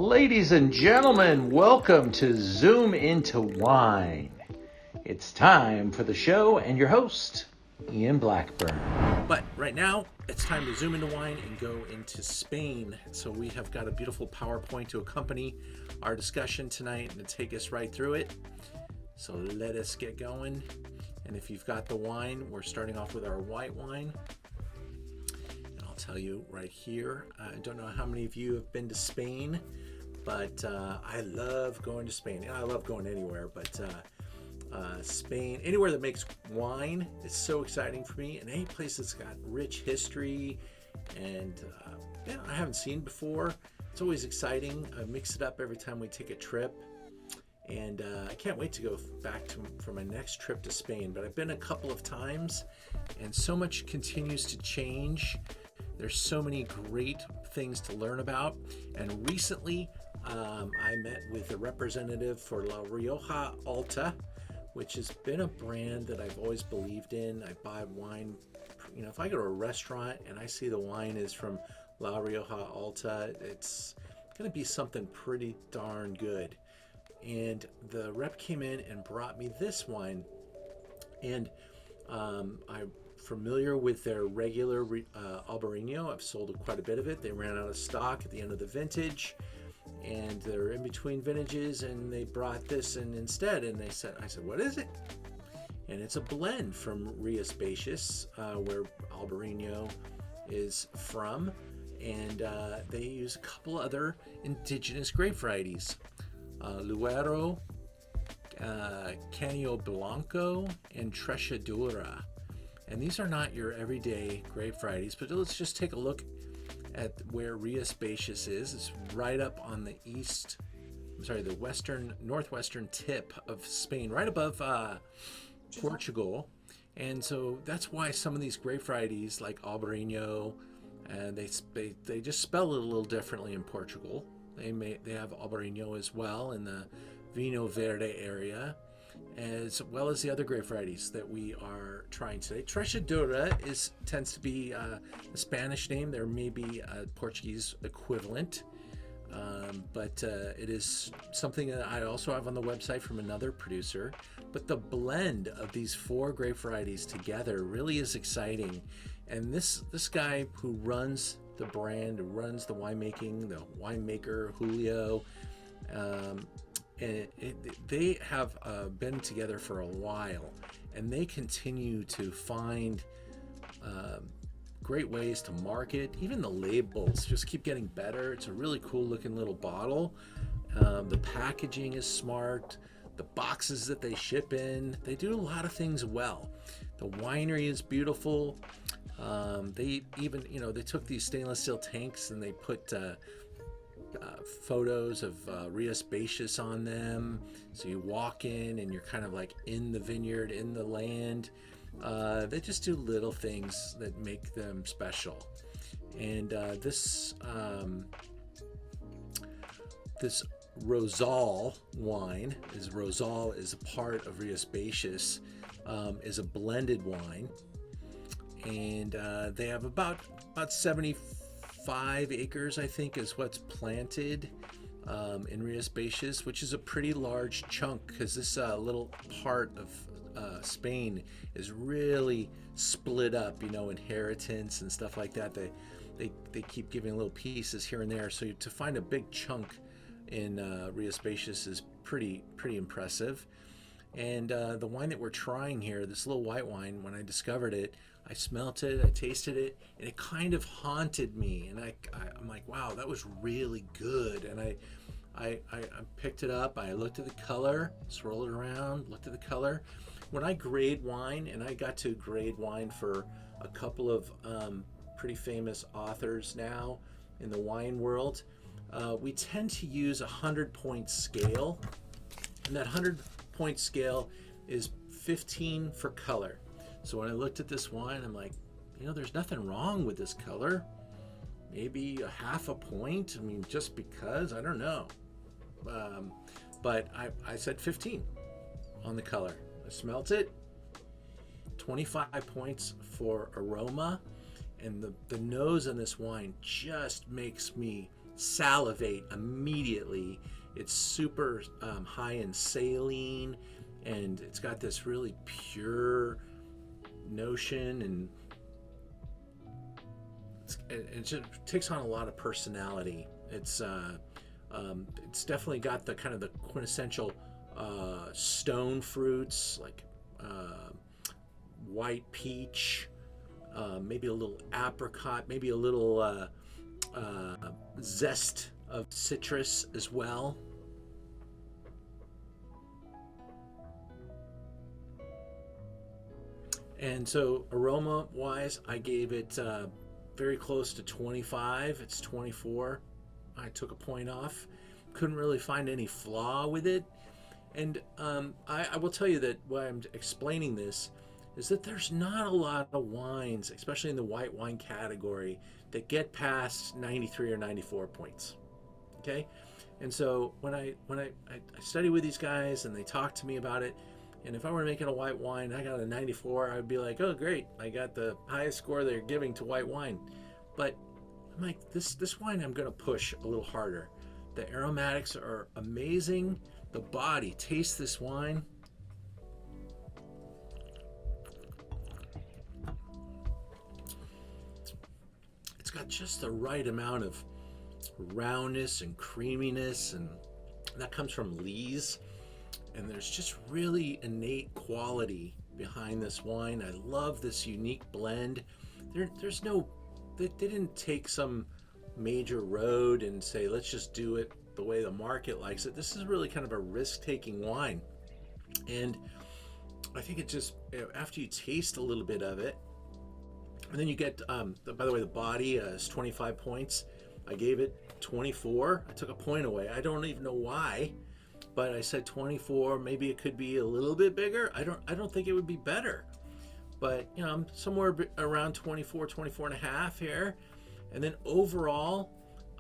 Ladies and gentlemen, welcome to Zoom into Wine. It's time for the show and your host, Ian Blackburn. But right now, it's time to zoom into wine and go into Spain. So we have got a beautiful PowerPoint to accompany our discussion tonight and to take us right through it. So let us get going. And if you've got the wine, we're starting off with our white wine. And I'll tell you right here, I don't know how many of you have been to Spain, but I love going to Spain. I love going anywhere, but Spain, anywhere that makes wine is so exciting for me. And any place that's got rich history and I haven't seen before, it's always exciting. I mix it up every time we take a trip. And I can't wait to go back for my next trip to Spain. But I've been a couple of times, and so much continues to change. There's so many great things to learn about. And recently, I met with a representative for La Rioja Alta, which has been a brand that I've always believed in. I buy wine, if I go to a restaurant and I see the wine is from La Rioja Alta, it's going to be something pretty darn good. And the rep came in and brought me this wine, and I'm familiar with their regular Albarino. I've sold quite a bit of it. They ran out of stock at the end of the vintage, and they're in between vintages, and they brought this in instead. And I said, what is it? And it's a blend from Rías Baixas, where Albarino is from, and they use a couple other indigenous grape varieties. Luero, Canio Blanco, and Trechadura. And these are not your everyday grape varieties, but let's just take a look at where Rías Baixas is. It's right up on the northwestern tip of Spain, right above Portugal. And so that's why some of these grape varieties like Albarino, and they just spell it a little differently in Portugal. They have Albarino as well in the Vinho Verde area, as well as the other grape varieties that we are trying today. Trechadura tends to be a Spanish name. There may be a Portuguese equivalent, but it is something that I also have on the website from another producer. But the blend of these four grape varieties together really is exciting. And this guy who runs the brand, runs the winemaker Julio, they have been together for a while, and they continue to find great ways to market. Even the labels just keep getting better. It's a really cool looking little bottle. The packaging is smart. The boxes that they ship in, they do a lot of things well. The winery is beautiful. They even, they took these stainless steel tanks and they put photos of Rías Baixas on them. So you walk in and you're kind of like in the vineyard, in the land. They just do little things that make them special. And this Rosal wine, Rosal is a part of Rías Baixas, is a blended wine. And they have about 75 acres, I think, is what's planted in Rías Baixas, which is a pretty large chunk, because this little part of Spain is really split up, inheritance and stuff like that. They keep giving little pieces here and there. So to find a big chunk in Rías Baixas is pretty impressive. And the wine that we're trying here, this little white wine, when I discovered it, I smelt it, I tasted it, and it kind of haunted me. And I'm like, wow, that was really good. And I picked it up, I looked at the color, swirled it around, looked at the color. When I grade wine, and I got to grade wine for a couple of pretty famous authors now in the wine world, we tend to use a 100-point scale. And that 100-point scale is 15 for color. So when I looked at this wine, I'm like, there's nothing wrong with this color. Maybe a half a point. Just because, I don't know. But I said 15 on the color. I smelt it. 25 points for aroma. And the nose on this wine just makes me salivate immediately. It's super high in saline, and it's got this really pure notion, and it just takes on a lot of personality. It's definitely got the kind of the quintessential stone fruits, like white peach, maybe a little apricot, maybe a little zest of citrus as well. And so aroma wise, I gave it very close to 25. It's 24. I took a point off. Couldn't really find any flaw with it. And I will tell you that why I'm explaining this is that there's not a lot of wines, especially in the white wine category, that get past 93 or 94 points. Okay? And so when I study with these guys and they talk to me about it, and if I were making a white wine, I got a 94, I'd be like, oh, great, I got the highest score they're giving to white wine. But I'm like, this wine I'm going to push a little harder. The aromatics are amazing. The body, taste this wine. It's got just the right amount of roundness and creaminess, and that comes from lees. And there's just really innate quality behind this wine. I love this unique blend. There's no, they didn't take some major road and say, let's just do it the way the market likes it. This is really kind of a risk-taking wine. And I think it just, after you taste a little bit of it, and then you get, by the way, the body is 25 points. I gave it 24. I took a point away. I don't even know why. But I said 24, maybe it could be a little bit bigger. I don't think it would be better. But, you know, I'm somewhere around 24, 24 and a half here. And then overall,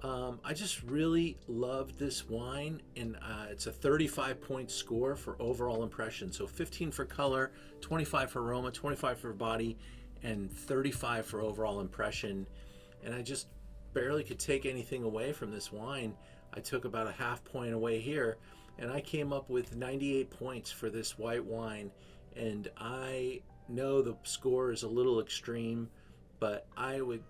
I just really loved this wine. And it's a 35-point score for overall impression. So 15 for color, 25 for aroma, 25 for body, and 35 for overall impression. And I just barely could take anything away from this wine. I took about a half point away here. And I came up with 98 points for this white wine. And I know the score is a little extreme, but I would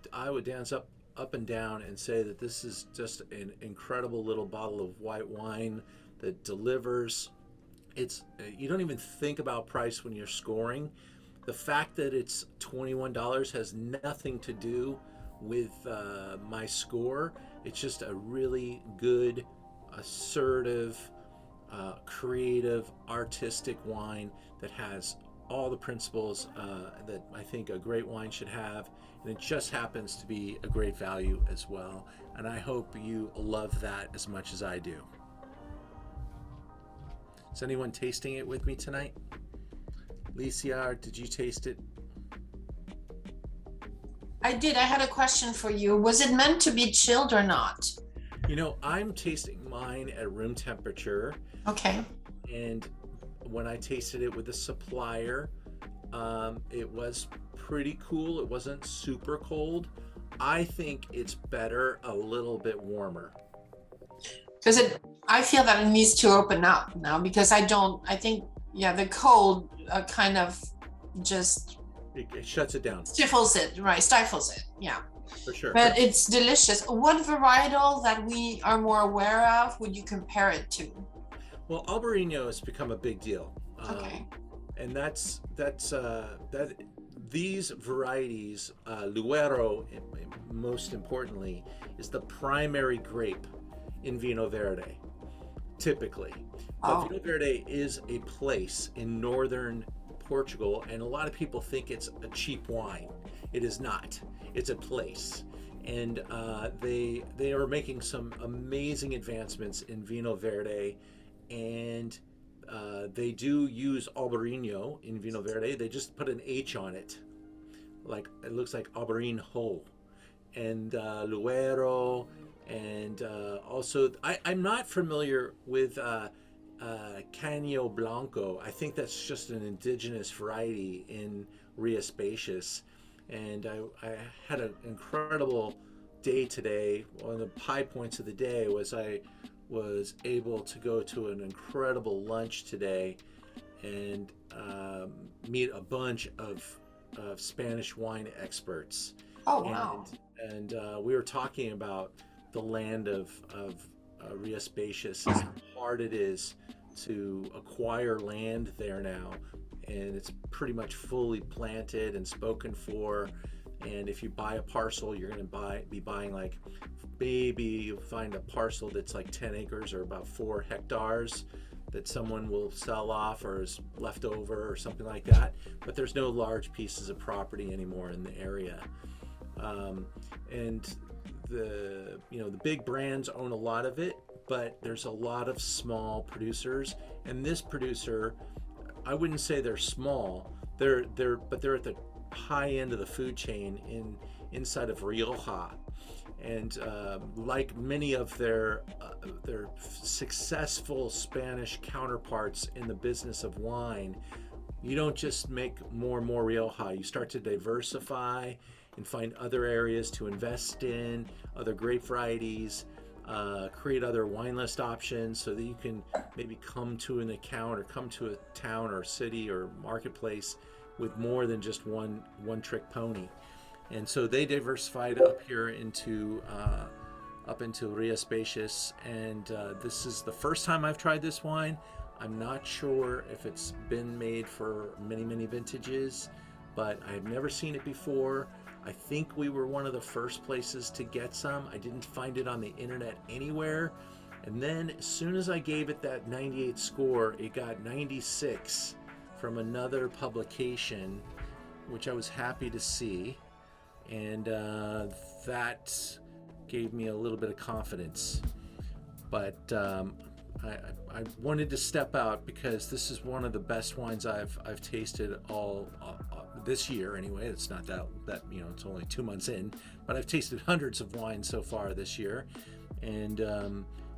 dance up and down and say that this is just an incredible little bottle of white wine that delivers. It's, you don't even think about price when you're scoring. The fact that it's $21 has nothing to do with my score. It's just a really good, assertive, creative, artistic wine that has all the principles that I think a great wine should have, and it just happens to be a great value as well. And I hope you love that as much as I do. Is anyone tasting it with me tonight? Licia, did you taste it? I did. I had a question for you. Was it meant to be chilled or not? You know, I'm tasting mine at room temperature. Okay. And when I tasted it with the supplier, it was pretty cool. It wasn't super cold. I think it's better a little bit warmer. Because I feel that it needs to open up now, because I think, yeah, the cold kind of just... It shuts it down. Stifles it, right, stifles it, yeah. For sure. But it's delicious. What varietal that we are more aware of would you compare it to? Well, Albarino has become a big deal. Okay. And that's these varieties, Luero, most importantly, is the primary grape in Vinho Verde, typically. But Vinho Verde is a place in northern Portugal, and a lot of people think it's a cheap wine. It is not. It's a place. And they are making some amazing advancements in Vinho Verde, and they do use Albarino in Vinho Verde. They just put an H on it, like it looks like Albarinho, and Luero, and also I'm not familiar with Canio Blanco. I think that's just an indigenous variety in Ria Spacious, and I had an incredible day today, one of the high points of the day was I was able to go to an incredible lunch today and meet a bunch of Spanish wine experts. Oh, wow. And we were talking about the land of Ria Spacious, and how hard it is to acquire land there now. And it's pretty much fully planted and spoken for. And if you buy a parcel, you're going to be buying like, maybe you find a parcel that's like 10 acres or about 4 hectares that someone will sell off or is left over or something like that. But there's no large pieces of property anymore in the area. And the big brands own a lot of it, but there's a lot of small producers. And this producer, I wouldn't say they're small. They're at the high end of the food chain inside of Rioja, and like many of their successful Spanish counterparts in the business of wine, you don't just make more and more Rioja. You start to diversify and find other areas to invest in, other grape varieties, create other wine list options so that you can maybe come to an account or come to a town or city or marketplace with more than just one trick pony. And so they diversified up here into Ria Spacious, and this is the first time I've tried this wine. I'm not sure if it's been made for many vintages, but I've never seen it before. I think we were one of the first places to get some. I didn't find it on the internet anywhere. And then as soon as I gave it that 98 score, it got 96 from another publication, which I was happy to see. And that gave me a little bit of confidence. But I wanted to step out because this is one of the best wines I've tasted all this year anyway. It's not that it's only 2 months in, but I've tasted hundreds of wines so far this year, and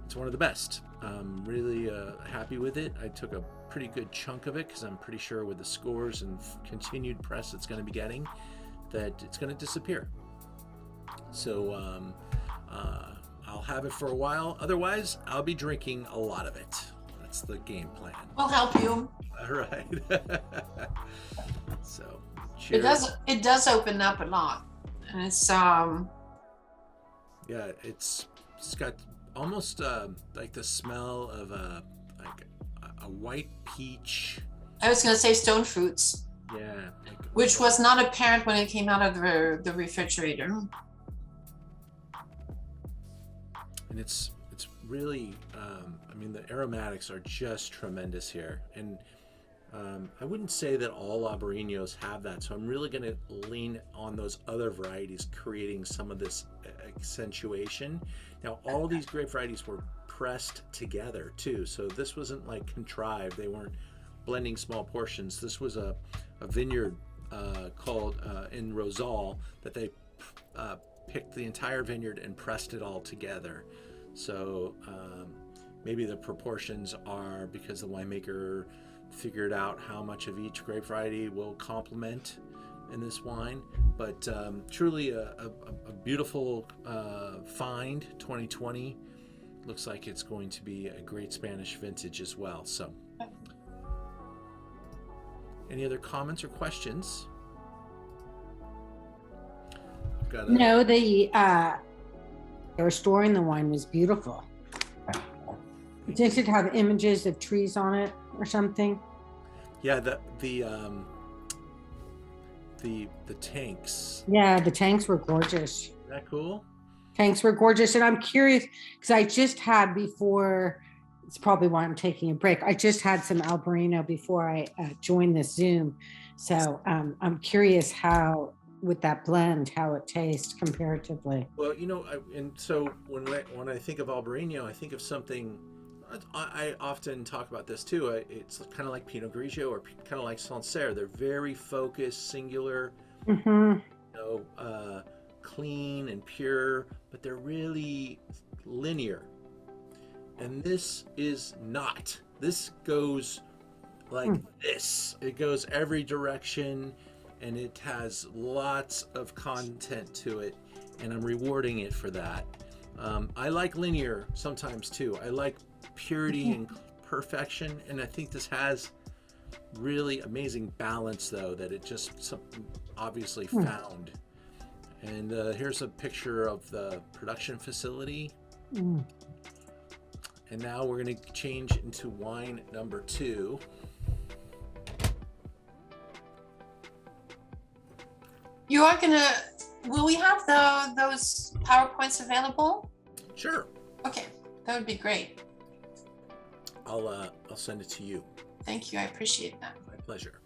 it's one of the best. I'm really happy with it. I took a pretty good chunk of it because I'm pretty sure with the scores and continued press it's going to be getting that it's going to disappear. So I'll have it for a while. Otherwise, I'll be drinking a lot of it. That's the game plan. We'll help you. All right. So, cheers. It does open up a lot, and it's yeah, it's got almost like the smell of a white peach. I was going to say stone fruits. Yeah. Which was not apparent when it came out of the refrigerator. And it's really, the aromatics are just tremendous here. And I wouldn't say that all Albariños have that. So I'm really going to lean on those other varieties, creating some of this accentuation. Now, all these grape varieties were pressed together too. So this wasn't like contrived. They weren't blending small portions. This was a vineyard called in Rosal that they picked the entire vineyard and pressed it all together. So maybe the proportions are because the winemaker figured out how much of each grape variety will complement in this wine. But truly a beautiful find. 2020 looks like it's going to be a great Spanish vintage as well. So any other comments or questions? No, they were storing the wine was beautiful. Did it have images of trees on it or something? Yeah, the tanks. Yeah, the tanks were gorgeous. Isn't that cool? Tanks were gorgeous, and I'm curious because I just had before. It's probably why I'm taking a break. I just had some Albariño before I joined this Zoom, so I'm curious how with that blend, how it tastes comparatively. Well, and so when I think of Albariño, I think of something. I often talk about this too. It's kind of like Pinot Grigio or kind of like Sancerre. They're very focused, singular, clean and pure, but they're really linear. And this is not. This goes like this. It goes every direction, and it has lots of content to it. and I'm rewarding it for that. I like linear sometimes too. I like purity and perfection, and I think this has really amazing balance, though, that it just obviously found. And here's a picture of the production facility. And now we're going to change into wine number 2. You are gonna. Will we have those PowerPoints available? Sure. Okay, that would be great. I'll send it to you. Thank you. I appreciate that. My pleasure.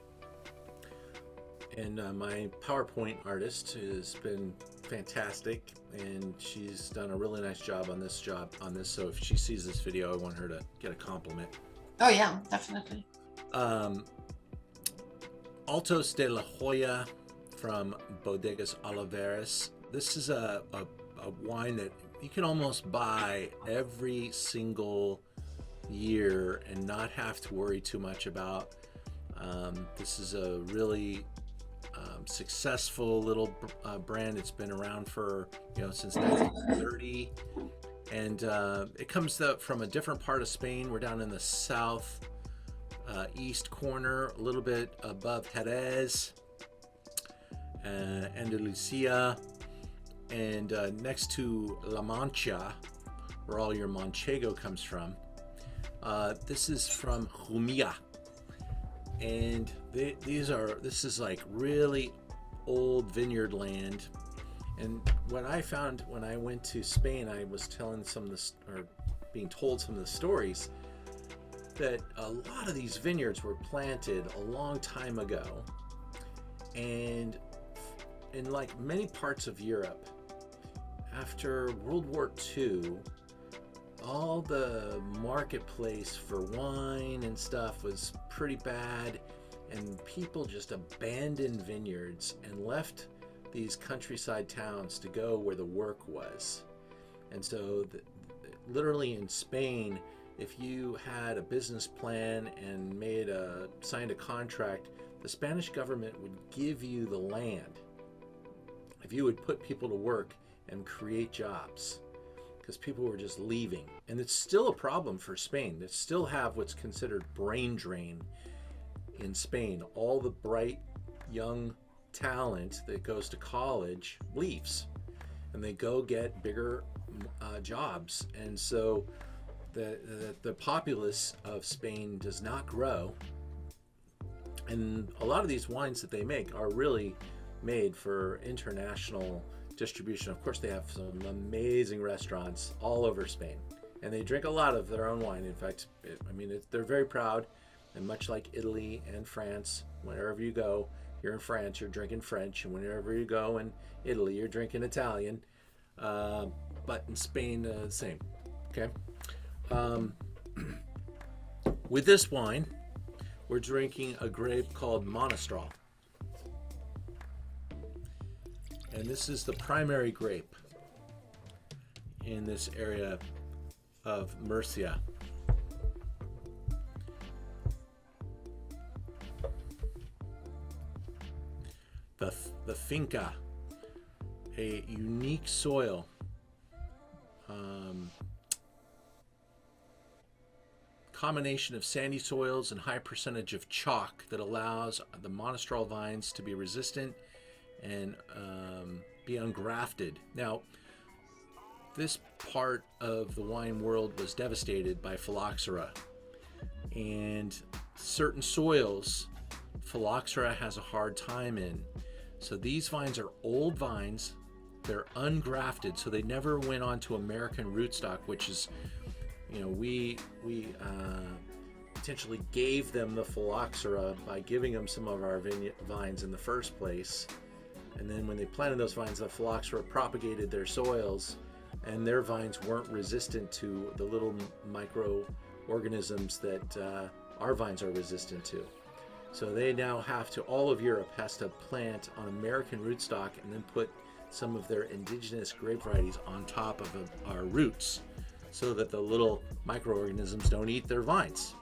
And my PowerPoint artist has been fantastic, and she's done a really nice job on this. So if she sees this video, I want her to get a compliment. Oh yeah, definitely. Altos de la Joya from Bodegas Oliveras. This is a wine that you can almost buy every single year and not have to worry too much about. This is a really successful little brand. It's been around for since 1930, and it comes from a different part of Spain. We're down in the south east corner, a little bit above Jerez, Andalusia, and next to La Mancha, where all your Manchego comes from. This is from Jumilla, and this is like really old vineyard land. And what I found when I went to Spain, I was telling being told some of the stories that a lot of these vineyards were planted a long time ago, and in like many parts of Europe, after World War II, all the marketplace for wine and stuff was pretty bad, and people just abandoned vineyards and left these countryside towns to go where the work was. And so literally in Spain, if you had a business plan and signed a contract, the Spanish government would give you the land if you would put people to work and create jobs, because people were just leaving. And it's still a problem for Spain. They still have what's considered brain drain in Spain. All the bright young talent that goes to college leaves, and they go get bigger jobs. And so the populace of Spain does not grow, and a lot of these wines that they make are really made for international distribution. Of course, they have some amazing restaurants all over Spain, and they drink a lot of their own wine. In fact, they're very proud, and much like Italy and France, wherever you go, you're in France, you're drinking French, and whenever you go in Italy, you're drinking Italian. But in Spain, the same. Okay. With this wine, we're drinking a grape called Monastral. And this is the primary grape in this area of Murcia. The finca, a unique soil, combination of sandy soils and high percentage of chalk that allows the Monastral vines to be resistant and be ungrafted. Now, this part of the wine world was devastated by phylloxera, and certain soils phylloxera has a hard time in. So these vines are old vines, they're ungrafted, so they never went on to American rootstock, which is, we potentially gave them the phylloxera by giving them some of our vines in the first place. And then when they planted those vines, the phylloxera propagated their soils, and their vines weren't resistant to the little microorganisms that our vines are resistant to. So they now all of Europe has to plant on American rootstock and then put some of their indigenous grape varieties on top of our roots so that the little microorganisms don't eat their vines.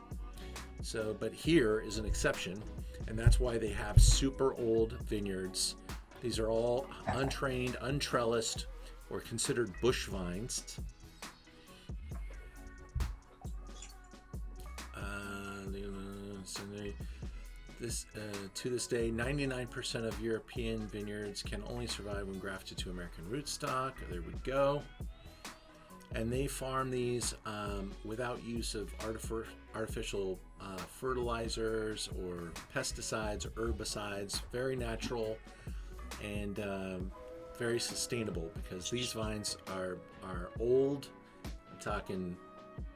So, but here is an exception, and that's why they have super old vineyards. These are all untrained, untrellised. or considered bush vines. To this day, 99% of European vineyards can only survive when grafted to American rootstock. There we go. And they farm these without use of artificial fertilizers or pesticides or herbicides. Very natural and very sustainable, because these vines are old. I'm talking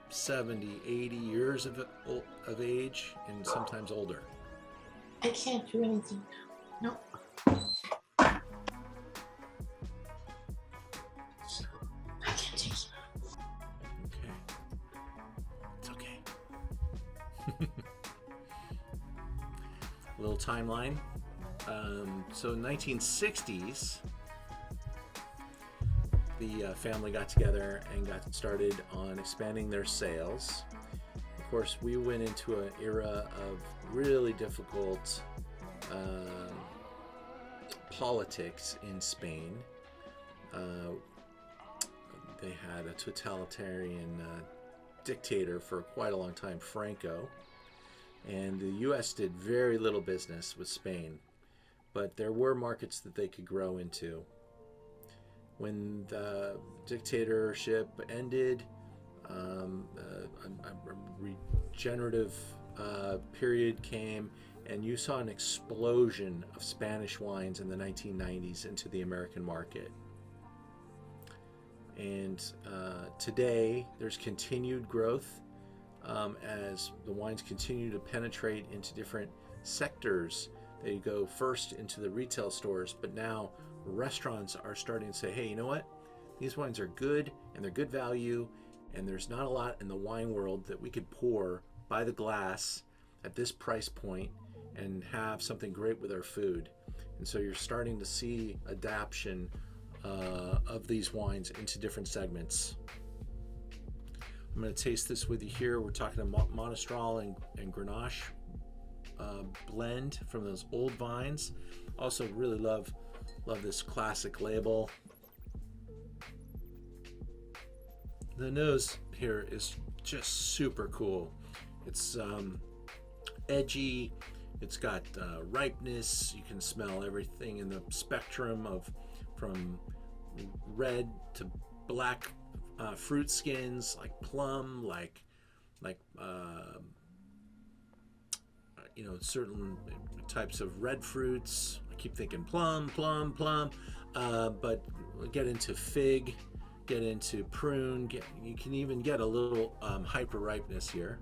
70, 80 years of age, and sometimes older. I can't do anything. No. I can't take it. Okay. It's okay. A little timeline. So 1960s, the family got together and got started on expanding their sales. Of course, we went into an era of really difficult politics in Spain. They had a totalitarian dictator for quite a long time, Franco, and the U.S. did very little business with Spain, but there were markets that they could grow into. When the dictatorship ended, a regenerative period came, and you saw an explosion of Spanish wines in the 1990s into the American market. And today there's continued growth as the wines continue to penetrate into different sectors. They go first into the retail stores, but now restaurants are starting to say, hey, you know what? These wines are good and they're good value, and there's not a lot in the wine world that we could pour by the glass at this price point and have something great with our food. And so you're starting to see adaptation of these wines into different segments. I'm going to taste this with you here. We're talking a Monastral and Grenache blend from those old vines. Also really love this classic label. The nose here is just super cool. It's edgy. It's got ripeness. You can smell everything in the spectrum of from red to black fruit skins, like plum, like certain types of red fruits. I keep thinking plum, but get into fig, get into prune, you can even get a little hyper ripeness here.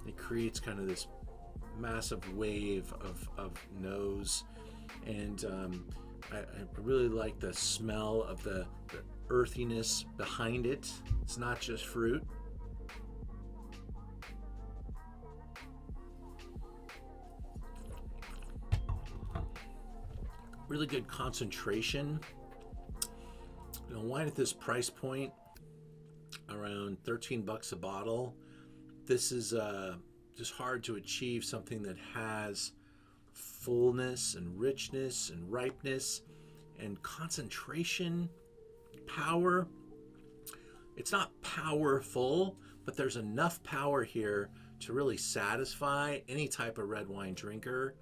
It creates kind of this massive wave of nose, and I really like the smell of the earthiness behind it. It's not just fruit. Really good concentration. Wine at this price point, around $13 a bottle. This is just hard to achieve something that has fullness and richness and ripeness and concentration, power. It's not powerful, but there's enough power here to really satisfy any type of red wine drinker.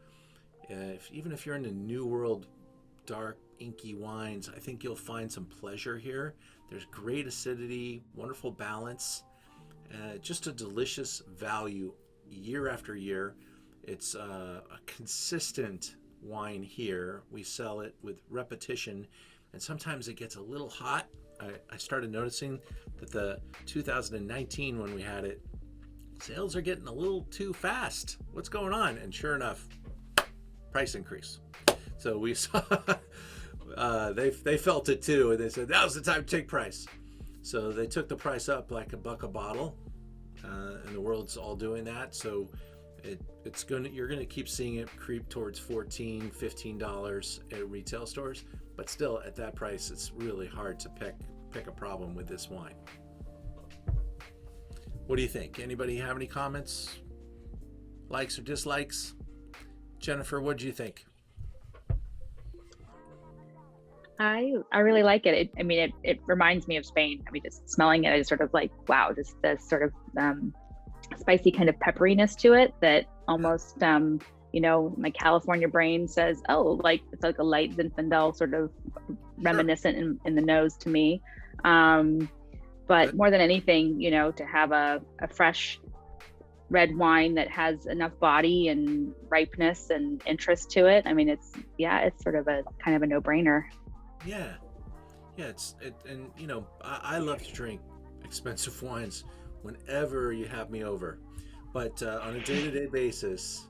Even if you're into New World dark inky wines, I think you'll find some pleasure here. There's great acidity, wonderful balance, just a delicious value year after year. It's a consistent wine here. We sell it with repetition, and sometimes it gets a little hot. I started noticing that the 2019, when we had it, sales are getting a little too fast. What's going on? And sure enough, price increase. So we saw they felt it too, and they said now's the time to take price. So they took the price up like $1 a bottle, and the world's all doing that. So you're gonna keep seeing it creep towards $14, $15 at retail stores, but still at that price, it's really hard to pick a problem with this wine. What do you think? Anybody have any comments, likes or dislikes? Jennifer, what do you think? I really like it. I mean, it reminds me of Spain. I mean, just smelling it, I just sort of like, wow, just this sort of spicy kind of pepperiness to it that almost, my California brain says, oh, like it's like a light Zinfandel sort of reminiscent in the nose to me. But more than anything, to have a fresh red wine that has enough body and ripeness and interest to it. I mean, it's sort of a kind of a no-brainer. Yeah, I love to drink expensive wines whenever you have me over, but on a day-to-day basis,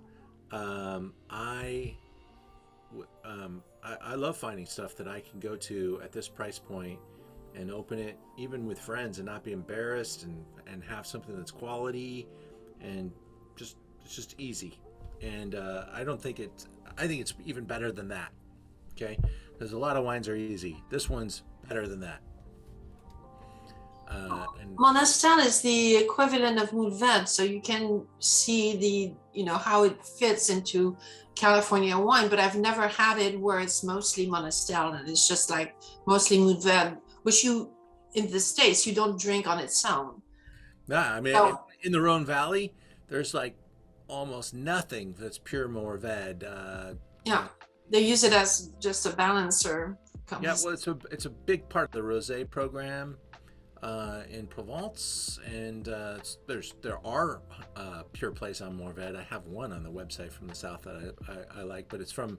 I love finding stuff that I can go to at this price point and open it even with friends and not be embarrassed and have something that's quality and it's just easy. And I think it's even better than that. Okay, because a lot of wines are easy. This one's better than that. And Monistel is the equivalent of Mourvedre, so you can see how it fits into California wine, but I've never had it where it's mostly Monistel and it's just like mostly Mourvedre, which in the States you don't drink on its own. I mean, in the Rhone Valley, there's like almost nothing that's pure Mourvedre. They use it as just a balancer. Yeah, well, it's a big part of the rosé program in Provence, and there are pure plays on Mourvedre. I have one on the website from the south that I like, but it's from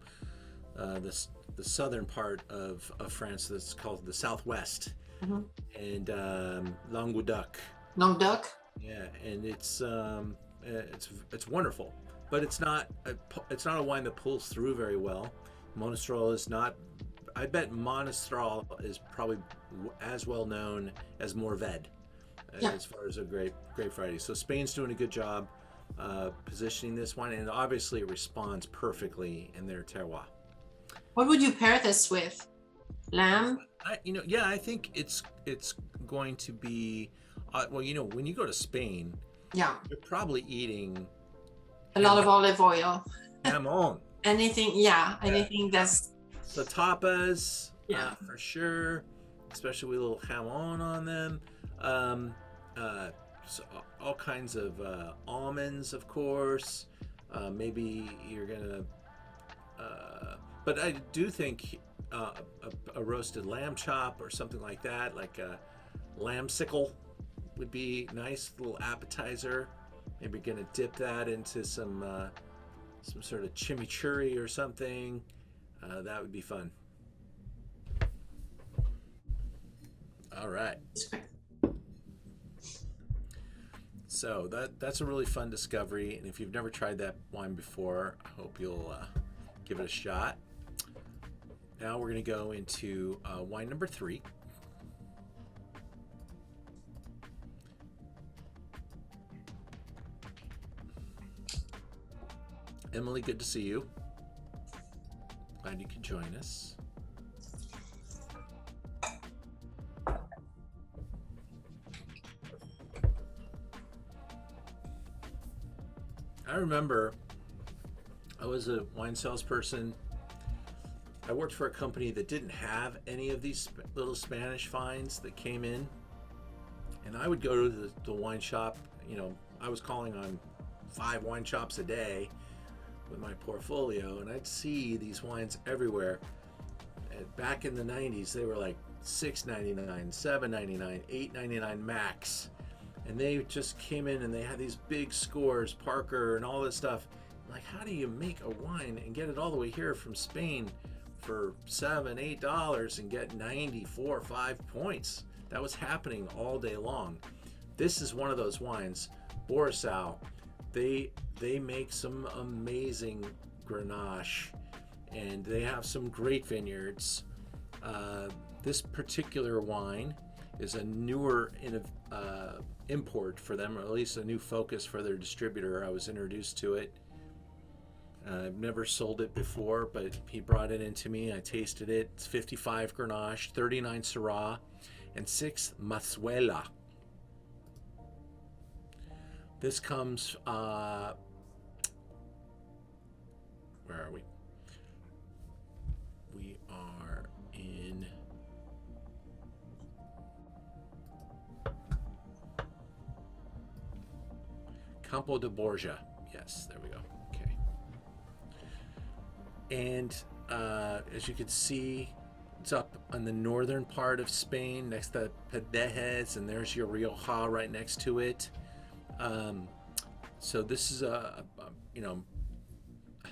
the southern part of France that's called the Southwest, and Languedoc. Languedoc. Yeah, and it's wonderful, but it's not a wine that pulls through very well. Monastrell is not. I bet Monastrell is probably as well known as Mourvedre as far as a grape variety. So Spain's doing a good job positioning this wine, and obviously it responds perfectly in their terroir. What would you pair this with? Lamb? I think it's going to be. When you go to Spain, you're probably eating a lot of olive oil. Jamon. Anything that's the tapas, for sure, especially with a little jamon on them. So all kinds of almonds, of course. Maybe you're gonna, but I do think a roasted lamb chop or something like that, like a lamb sickle, would be nice, little appetizer. Maybe gonna dip that into some sort of chimichurri or something. That would be fun. All right. So that's a really fun discovery, and if you've never tried that wine before, I hope you'll give it a shot. Now we're going to go into wine number 3. Emily, good to see you. Glad you could join us. I remember I was a wine salesperson. I worked for a company that didn't have any of these little Spanish finds that came in. And I would go to the wine shop. I was calling on 5 wine shops a day with my portfolio, and I'd see these wines everywhere. And back in the 90s, they were like $6.99, $7.99, $8.99 max. And they just came in and they had these big scores, Parker and all this stuff. I'm like, how do you make a wine and get it all the way here from Spain for $7, $8 and get 94, 5 points? That was happening all day long. This is one of those wines, Borisau. They make some amazing Grenache, and they have some great vineyards. This particular wine is a newer import for them, or at least a new focus for their distributor. I was introduced to it. I've never sold it before, but he brought it into me. I tasted it. It's 55 Grenache, 39 Syrah, and 6 Mazuela. This comes, where are we? We are in Campo de Borja. Yes, there we go. Okay. And as you can see, it's up on the northern part of Spain next to Pendejes, and there's your Rioja right next to it. So this is a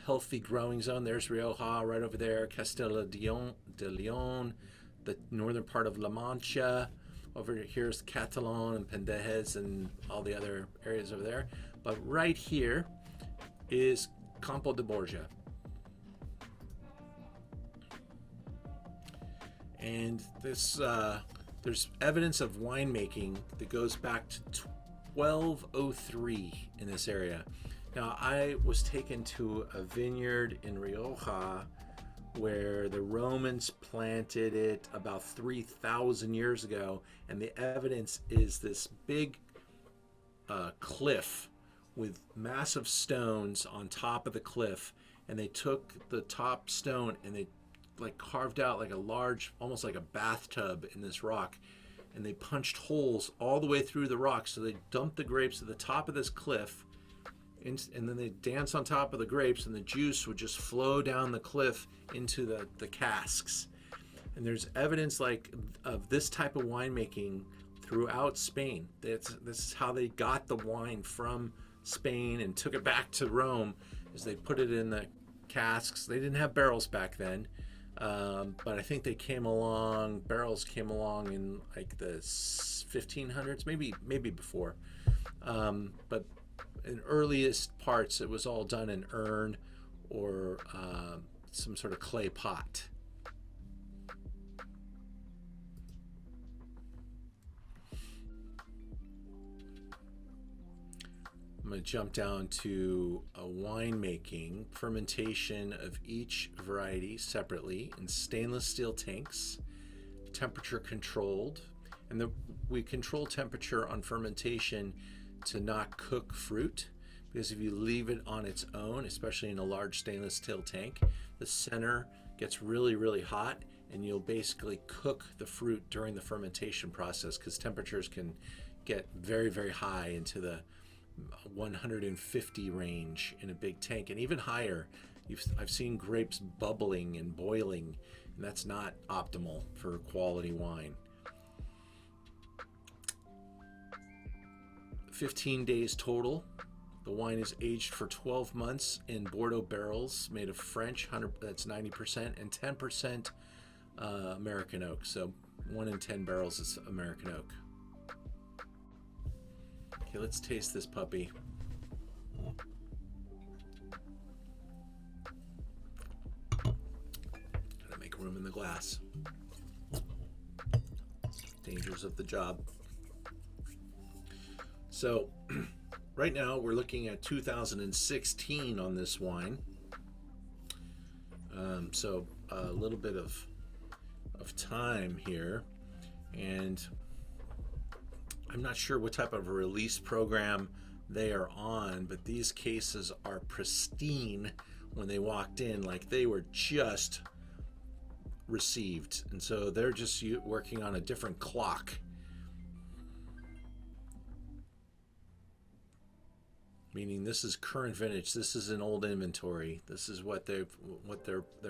healthy growing zone. There's Rioja right over there, Castilla de Leon, the northern part of La Mancha. Over here's Catalan and Pendejes and all the other areas over there. But right here is Campo de Borja. And this there's evidence of winemaking that goes back to 1203 in this area. Now, I was taken to a vineyard in Rioja where the Romans planted it about 3,000 years ago, and the evidence is this big cliff with massive stones on top of the cliff, and they took the top stone and they like carved out like a large, almost like a bathtub in this rock, and they punched holes all the way through the rock. So they dumped the grapes at the top of this cliff, and then they dance on top of the grapes, and the juice would just flow down the cliff into the casks. And there's evidence like of this type of winemaking throughout Spain. This is how they got the wine from Spain and took it back to Rome, is they put it in the casks. They didn't have barrels back then, but I think barrels came along in like the 1500s, maybe before. But in earliest parts, it was all done in urn or some sort of clay pot. I'm going to jump down to a winemaking, fermentation of each variety separately in stainless steel tanks, temperature controlled. And we control temperature on fermentation to not cook fruit, because if you leave it on its own, especially in a large stainless steel tank, the center gets really, really hot, and you'll basically cook the fruit during the fermentation process, because temperatures can get very, very high into the 150 range in a big tank, and even higher. I've seen grapes bubbling and boiling, and that's not optimal for quality wine. 15 days total. The wine is aged for 12 months in Bordeaux barrels made of French, that's 90%, and 10% American oak. So 1 in 10 barrels is American oak. Okay, let's taste this puppy. Gotta make room in the glass. Dangers of the job. So right now we're looking at 2016 on this wine. So a little bit of time here, and I'm not sure what type of a release program they are on, but these cases are pristine when they walked in, like they were just received. And so they're just working on a different clock. Meaning this is current vintage. This is an old inventory. This is what their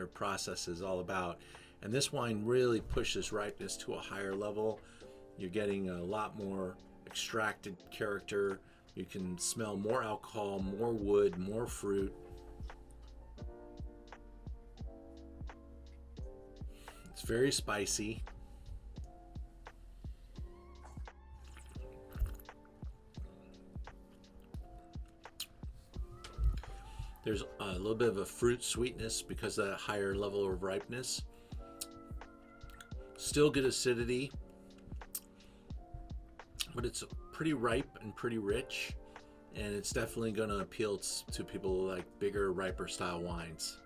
process is all about. And this wine really pushes ripeness to a higher level. You're getting a lot more extracted character. You can smell more alcohol, more wood, more fruit. It's very spicy. There's a little bit of a fruit sweetness because of that higher level of ripeness. Still good acidity, but it's pretty ripe and pretty rich, and it's definitely going to appeal to people who like bigger, riper style wines.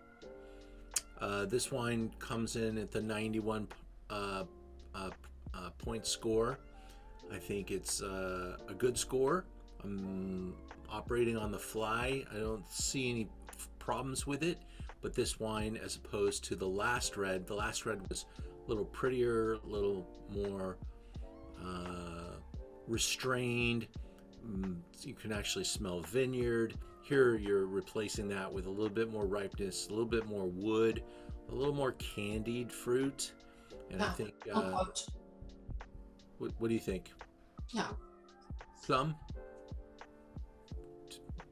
This wine comes in at the 91 point score. I think it's a good score. I'm operating on the fly. I don't see any problems with it, but this wine, as opposed to the last red was a little prettier, a little more restrained, you can actually smell vineyard. Here you're replacing that with a little bit more ripeness, a little bit more wood, a little more candied fruit. And I think, what do you think? Yeah. Plum?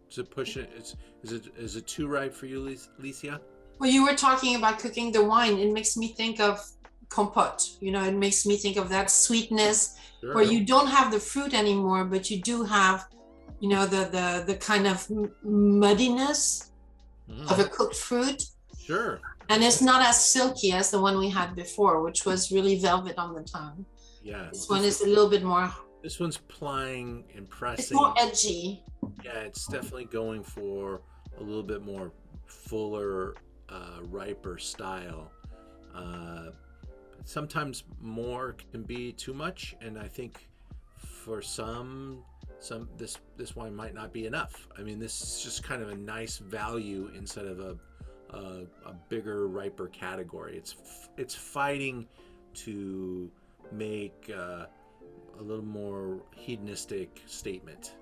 Does it push it? Is it too ripe for you, Licia? Well, you were talking about cooking the wine. It makes me think of compote. It makes me think of that sweetness where you don't have the fruit anymore, but you do have, the kind of muddiness of a cooked fruit. Sure. And it's not as silky as the one we had before, which was really velvet on the tongue. Yeah. This one is a little bit more. This one's plying and pressing. It's more edgy. Yeah, it's definitely going for a little bit more fuller, riper style. Sometimes more can be too much, and I think for some this wine might not be enough. I mean, this is just kind of a nice value instead of a bigger, riper category. It's fighting to make a little more hedonistic statement,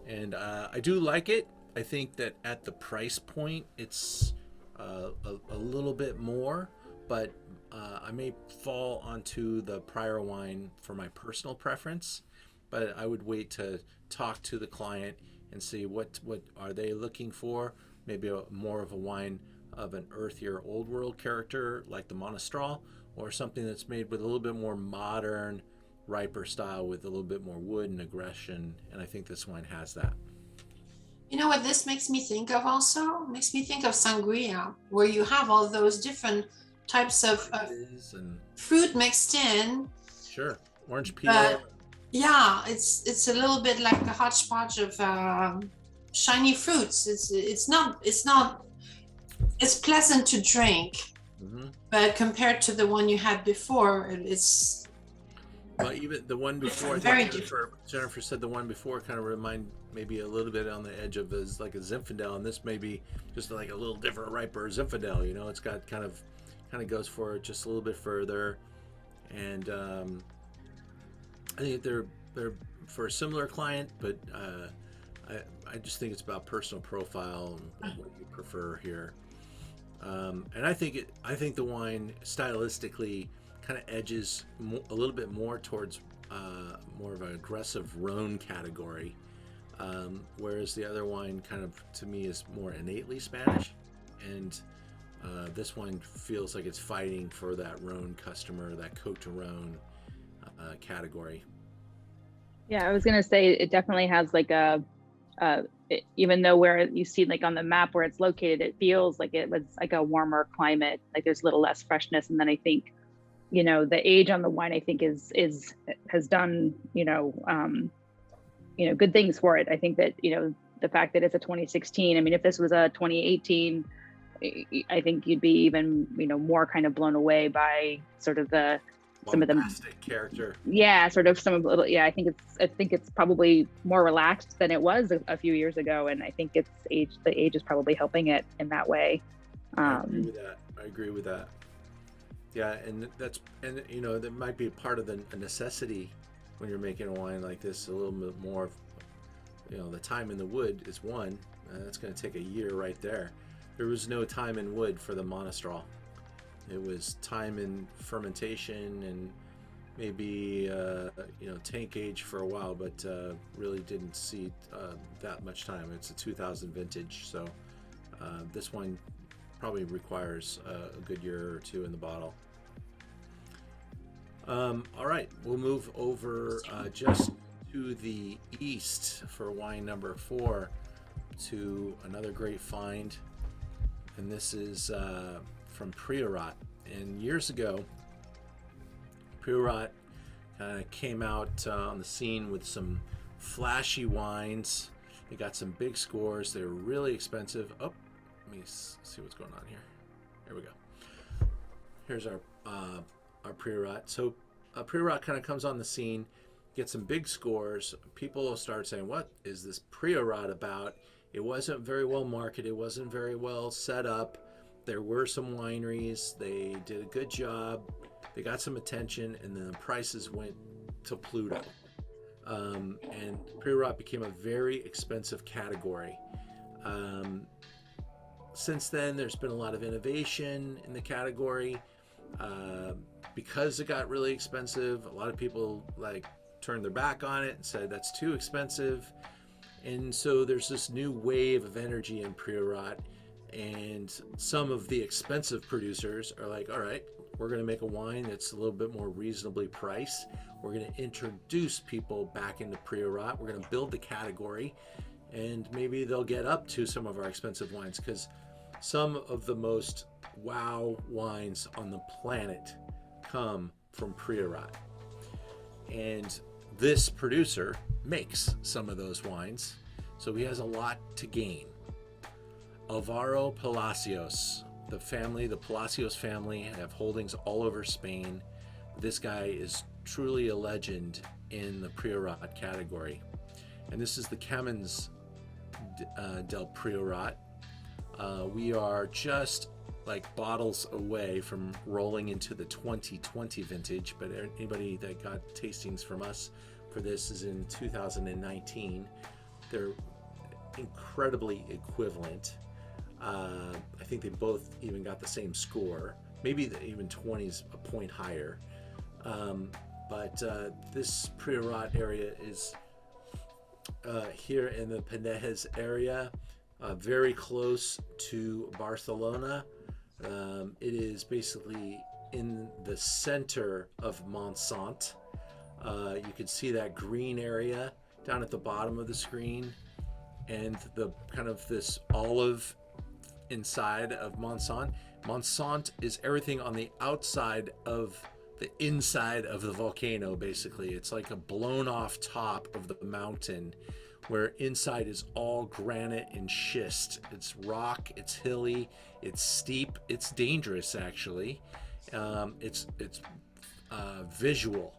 and I do like it. I think that at the price point, it's a little bit more, but I may fall onto the prior wine for my personal preference. But I would wait to talk to the client and see what are they looking for. Maybe more of a wine of an earthier old world character like the Monastral, or something that's made with a little bit more modern, riper style with a little bit more wood and aggression. And I think this wine has that. You know what this makes me think of also? It makes me think of sangria, where you have all those different types of fruit mixed in. Sure. Orange peel. Yeah, it's a little bit like a hodgepodge of shiny fruits. It's pleasant to drink, but compared to the one you had before, it's. Well, even the one before, very Jennifer said the one before kind of remind maybe a little bit on the edge of like a Zinfandel, and this may be just like a little different, riper Zinfandel. It's got kind of goes for it just a little bit further, and I think they're for a similar client, but I just think it's about personal profile and what you prefer here. And I think the wine stylistically kind of edges a little bit more towards more of an aggressive Rhone category, whereas the other wine kind of to me is more innately Spanish, and this wine feels like it's fighting for that Rhone customer, that Côte de Rhone category. Yeah, I was gonna say it definitely has like even though where you see like on the map where it's located, it feels like it was like a warmer climate, like there's a little less freshness. And then I think, the age on the wine I think has done, good things for it. I think that, the fact that it's a 2016, I mean, if this was a 2018, I think you'd be even, more kind of blown away by sort of some of the character. Yeah, sort of some of the. Yeah, I think it's probably more relaxed than it was a few years ago, and I think the age is probably helping it in that way. I agree with that. Yeah, and that might be part of a necessity when you're making a wine like this. A little bit more, the time in the wood is one. That's going to take a year right there. There was no time in wood for the Monastral. It was time in fermentation and maybe tank age for a while, but really didn't see that much time. It's a 2000 vintage, so this one probably requires a good year or two in the bottle. All right, we'll move over just to the east for wine number 4 to another great find, and this is from Priorat. And years ago, Priorat kind of came out on the scene with some flashy wines. They got some big scores. They were really expensive. Oh, let me see what's going on here. Here we go. Here's our Priorat. So Priorat kind of comes on the scene, gets some big scores. People will start saying, what is this Priorat about? It wasn't very well marketed. It wasn't very well set up. There were some wineries. They did a good job. They got some attention, and then the prices went to Pluto. And pre-rot became a very expensive category. Since then, there's been a lot of innovation in the category. Because it got really expensive, a lot of people like turned their back on it and said that's too expensive. And so there's this new wave of energy in pre-rot, and some of the expensive producers are like, all right, we're going to make a wine that's a little bit more reasonably priced. We're going to introduce people back into pre-rot. We're going to build the category, and maybe they'll get up to some of our expensive wines, because some of the most wow wines on the planet come from pre-rot. And this producer makes some of those wines, so he has a lot to gain. Alvaro Palacios, the Palacios family, have holdings all over Spain. This guy is truly a legend in the pre-rot category. And this is the Camins del Pre-rot. We are just like bottles away from rolling into the 2020 vintage, but anybody that got tastings from us for this is in 2019. They're incredibly equivalent. I think they both even got the same score. Maybe even 20's a point higher. But this pre-rot area is here in the Penedès area, very close to Barcelona. It is basically in the center of Montsant. You can see that green area down at the bottom of the screen, and the kind of this olive inside of Montsant. Montsant is everything on the outside of the inside of the volcano, basically. It's like a blown off top of the mountain, where inside is all granite and schist. It's rock, it's hilly, it's steep, it's dangerous actually. It's visual.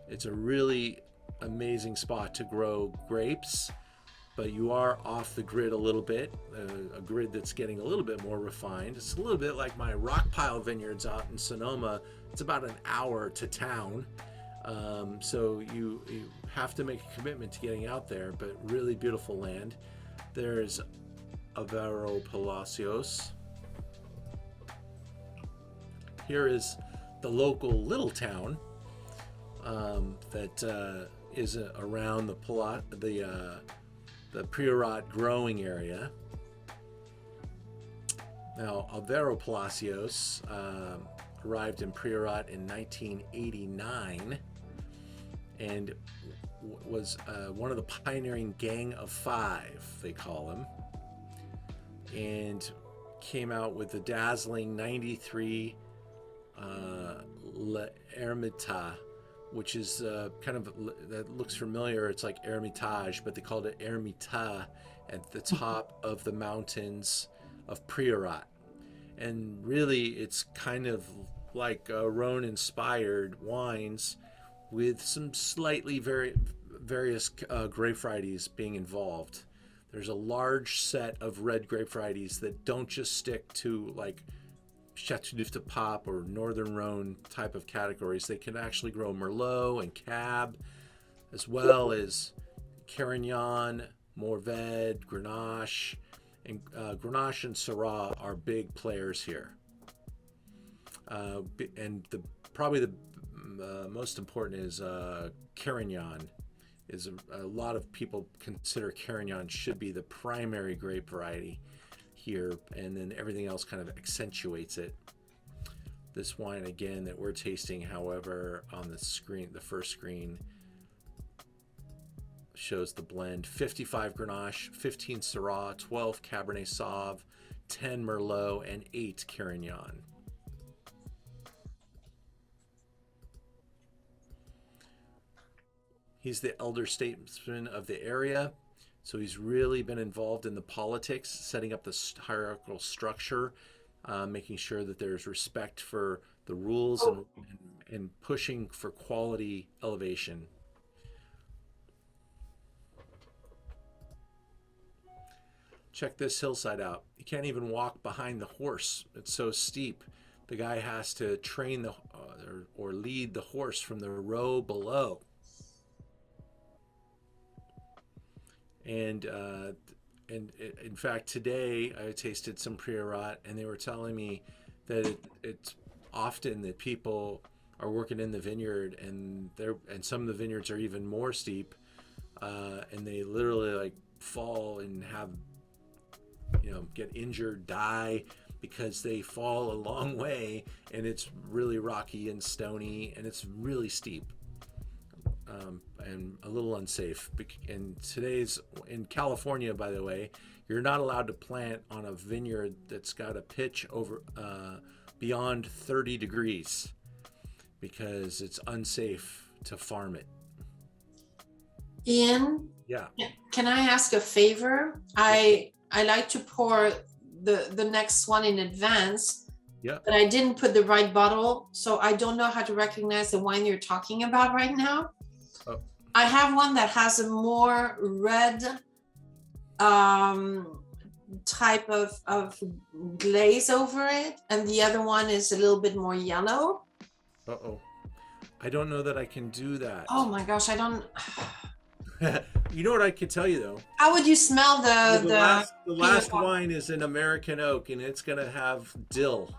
It's a really amazing spot to grow grapes, but you are off the grid a little bit, a grid that's getting a little bit more refined. It's a little bit like my rock pile vineyards out in Sonoma. It's about an hour to town. So you have to make a commitment to getting out there, but really beautiful land. There's Alvaro Palacios. Here is the local little town that is around the pre-rot growing area. Now, Alvaro Palacios arrived in pre-rot in 1989 and was one of the pioneering Gang of Five, they call them, and came out with the dazzling 93 La Ermita, which is kind of, that looks familiar. It's like Hermitage, but they called it Ermita at the top of the mountains of pre-rot. And really, it's kind of like Rhone-inspired wines with some slightly various grape varieties being involved. There's a large set of red grape varieties that don't just stick to like Chateauneuf de Pape or Northern Rhone type of categories. They can actually grow Merlot and Cab, as well as Carignan, Mourvèdre, Grenache, and Grenache and Syrah are big players here. And probably the most important is Carignan. Is a lot of people consider Carignan should be the primary grape variety here, and then everything else kind of accentuates it. This wine again that we're tasting, however, on the screen, the first screen, shows the blend: 55 Grenache, 15 Syrah, 12 Cabernet Sauv, 10 Merlot, and 8 Carignan. He's the elder statesman of the area, so he's really been involved in the politics, setting up the hierarchical structure, making sure that there's respect for the rules and pushing for quality elevation. Check this hillside out. You can't even walk behind the horse. It's so steep. The guy has to train or lead the horse from the row below. And in fact, today I tasted some Priorat, and they were telling me that it's often that people are working in the vineyard, and some of the vineyards are even more steep, and they literally like fall and have, get injured, die, because they fall a long way, and it's really rocky and stony, and it's really steep. And a little unsafe. And in California, by the way, you're not allowed to plant on a vineyard that's got a pitch over beyond 30 degrees because it's unsafe to farm it. Ian? Yeah. Can I ask a favor? I like to pour the next one in advance. Yeah. But I didn't put the right bottle, so I don't know how to recognize the wine you're talking about right now. Oh. I have one that has a more red type of glaze over it, and the other one is a little bit more yellow. Uh-oh. I don't know that I can do that. Oh my gosh, I don't. You know what I could tell you though? How would you smell The last wine is an American oak, and it's gonna have dill.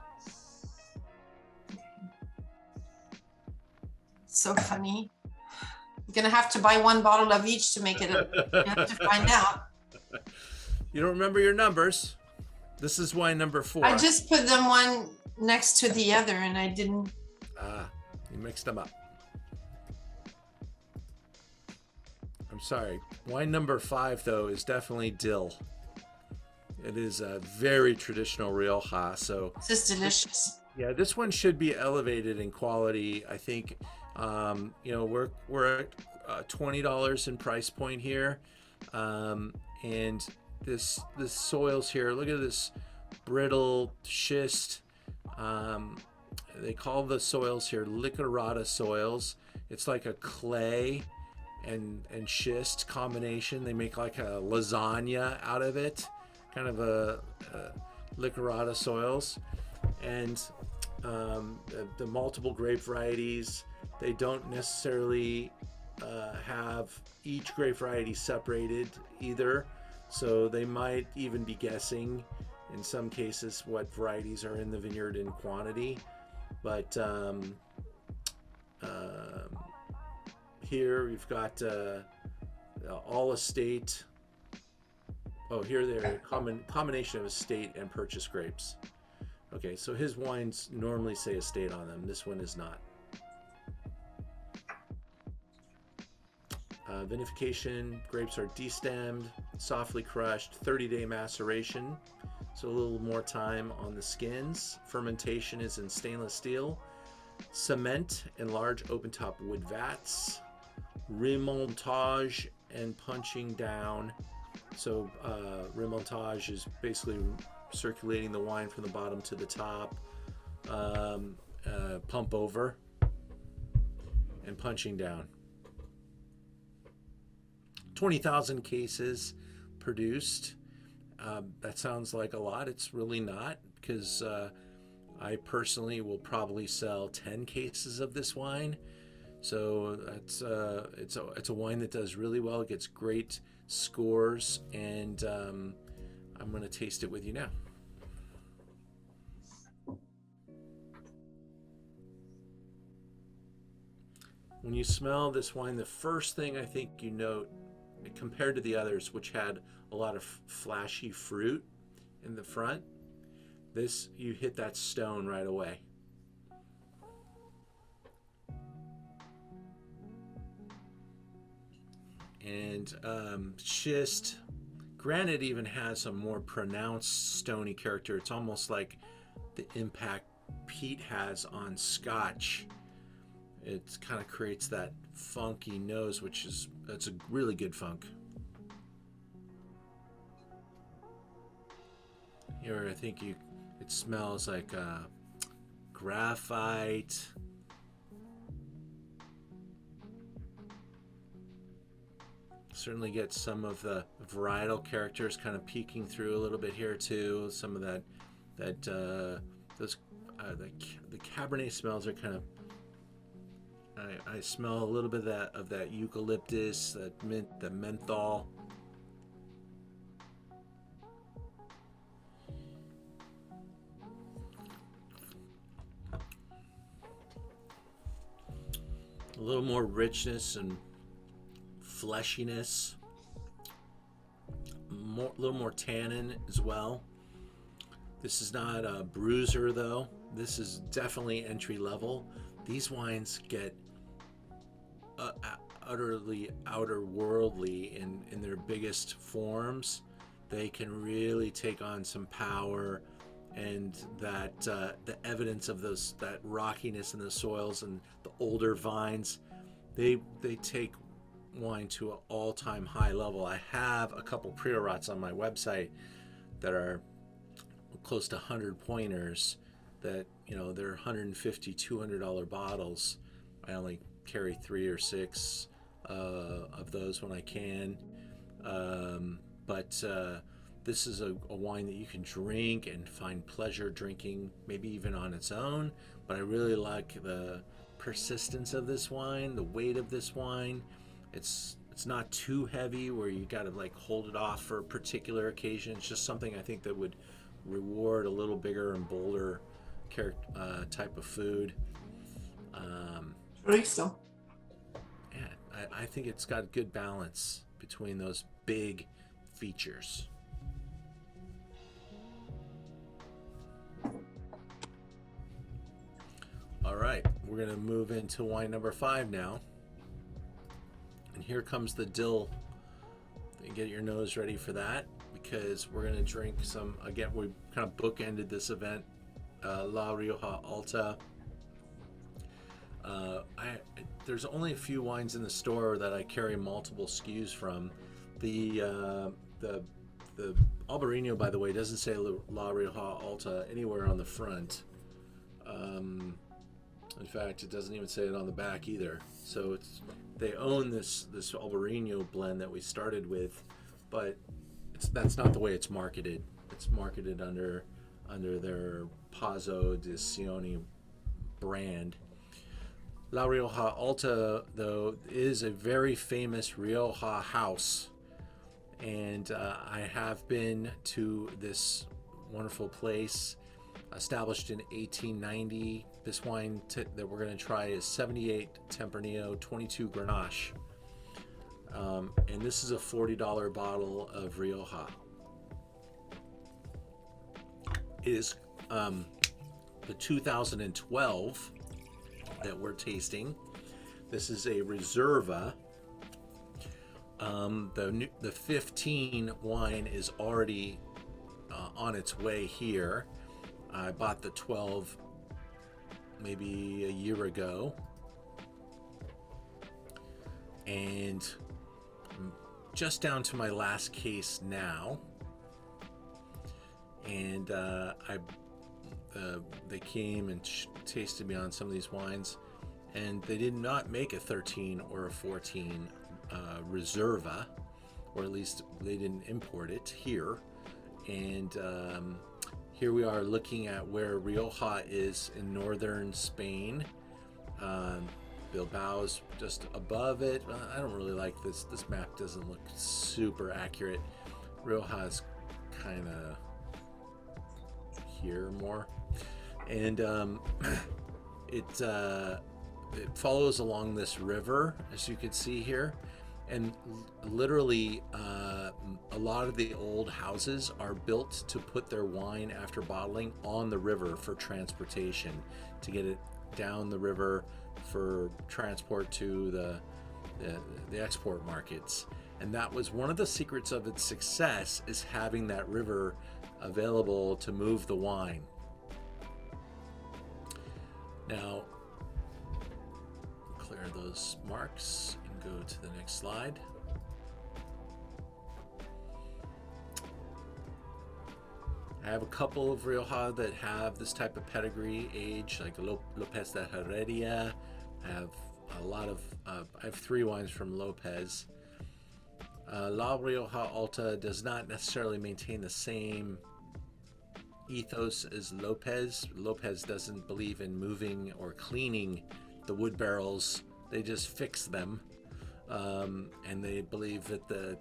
So funny. You're gonna have to buy one bottle of each to make it. You have to find out. You don't remember your numbers. This is wine number 4. I just put them one next to the other, and I didn't. You mixed them up. I'm sorry. Wine number 5, though, is definitely dill. It is a very traditional Rioja. So This is delicious. yeah, this one should be elevated in quality. I think, we're at $20 in price point here, and this soils here. Look at this brittle schist. They call the soils here Liquorata soils. It's like a clay and schist combination. They make like a lasagna out of it, kind of a Liquorata soils. And the multiple grape varieties, they don't necessarily have each grape variety separated either, so they might even be guessing in some cases what varieties are in the vineyard in quantity. But here we've got all estate. Oh, here they're combination of estate and purchase grapes. Okay, so his wines normally say estate on them. This one is not. Vinification, grapes are destemmed, softly crushed, 30-day maceration, so a little more time on the skins. Fermentation is in stainless steel. Cement in large open-top wood vats. Remontage and punching down. So remontage is basically circulating the wine from the bottom to the top. Pump over and punching down. 20,000 cases produced. That sounds like a lot. It's really not, because I personally will probably sell 10 cases of this wine. So that's it's a wine that does really well. It gets great scores, and I'm going to taste it with you now. When you smell this wine, the first thing I think you note, compared to the others, which had a lot of flashy fruit in the front, this, you hit that stone right away. And schist, granted, even has a more pronounced stony character. It's almost like the impact peat has on Scotch. It kind of creates that funky nose, that's a really good funk. Here, I think it smells like graphite. Certainly get some of the varietal characters kind of peeking through a little bit here too. Some of the Cabernet smells are kind of. I smell a little bit of that eucalyptus, that mint, the menthol. A little more richness and fleshiness. A little more tannin as well. This is not a bruiser though. This is definitely entry level. These wines get utterly outer-worldly in their biggest forms. They can really take on some power, and that the evidence of that rockiness in the soils and the older vines, they take wine to an all-time high level. I have a couple Priorates on my website that are close to 100 pointers that, they're $150, $200 bottles. I only carry 3 or 6 of those when I can. But this is a wine that you can drink and find pleasure drinking, maybe even on its own. But I really like the persistence of this wine, the weight of this wine. It's not too heavy where you got to like hold it off for a particular occasion. It's just something I think that would reward a little bigger and bolder type of food. So. Yeah, I think it's got a good balance between those big features. All right, we're going to move into wine number 5 now. And here comes the dill. Get your nose ready for that, because we're going to drink some, again, we kind of bookended this event, La Rioja Alta. There's only a few wines in the store that I carry multiple SKUs from. The Albarino, by the way, doesn't say La Rioja Alta anywhere on the front. In fact, it doesn't even say it on the back either. So they own this Albarino blend that we started with, but that's not the way it's marketed. It's marketed under their Pazzo di Sioni brand. La Rioja Alta, though, is a very famous Rioja house, and I have been to this wonderful place, established in 1890. This wine that we're going to try is 78 Tempranillo, 22 Grenache, and this is a $40 bottle of Rioja. It is the 2012 that we're tasting. This is a Reserva. The 15 wine is already on its way here. I bought the 12 maybe a year ago, and I'm just down to my last case now. And they came and tasted me on some of these wines, and they did not make a 13 or a 14 Reserva, or at least they didn't import it here. And here we are looking at where Rioja is in northern Spain. Bilbao's just above it. I don't really like this. This map doesn't look super accurate. Rioja's kind of here more, and it follows along this river, as you can see here, and literally a lot of the old houses are built to put their wine after bottling on the river for transportation, to get it down the river for transport to the export markets. And that was one of the secrets of its success, is having that river available to move the wine. Now, clear those marks and go to the next slide. I have a couple of Rioja that have this type of pedigree age, like Lopez de Heredia. I have a lot of, I have 3 wines from Lopez. La Rioja Alta does not necessarily maintain the same ethos as Lopez. Lopez doesn't believe in moving or cleaning the wood barrels. They just fix them. And they believe that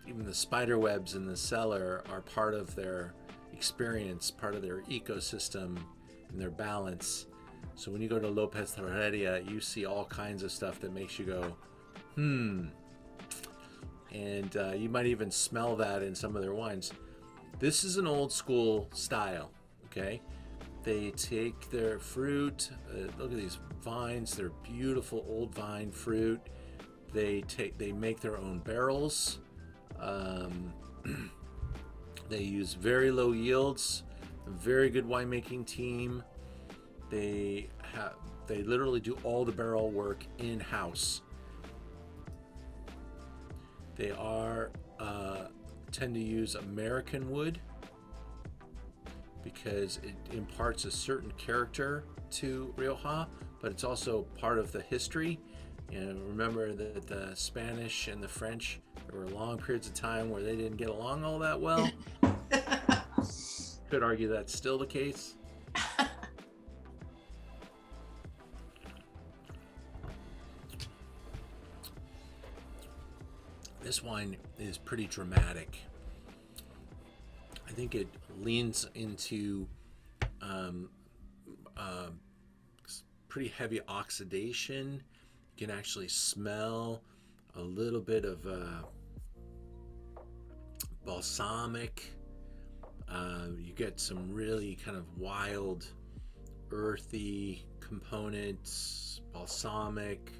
even the spider webs in the cellar are part of their experience, part of their ecosystem and their balance. So when you go to Lopez Herreria, you see all kinds of stuff that makes you go, and you might even smell that in some of their wines. This is an old school style, okay? They take their fruit, look at these vines, they're beautiful old vine fruit. They make their own barrels. They use very low yields, a very good winemaking team. They literally do all the barrel work in-house. They tend to use American wood because it imparts a certain character to Rioja, but it's also part of the history. And remember that the Spanish and the French, there were long periods of time where they didn't get along all that well. Could argue that's still the case. This wine is pretty dramatic. I think it leans into pretty heavy oxidation. You can actually smell a little bit of balsamic. You get some really kind of wild, earthy components, balsamic,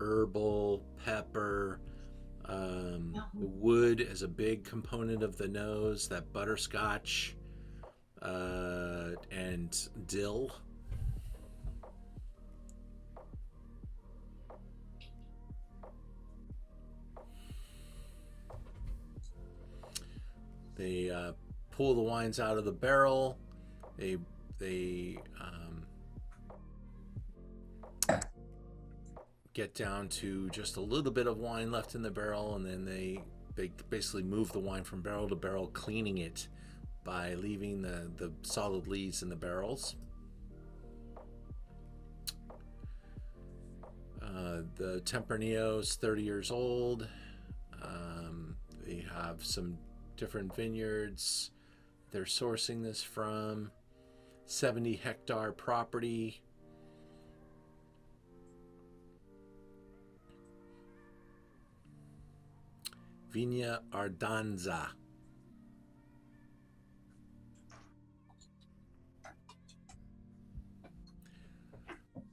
herbal, pepper. The wood is a big component of the nose, that butterscotch and dill. They pull the wines out of the barrel. They get down to just a little bit of wine left in the barrel, and then they basically move the wine from barrel to barrel, cleaning it by leaving the solid leads in the barrels. The Tempranillo is 30 years old. They have some different vineyards they're sourcing this from. 70-hectare property. Viña Ardanza.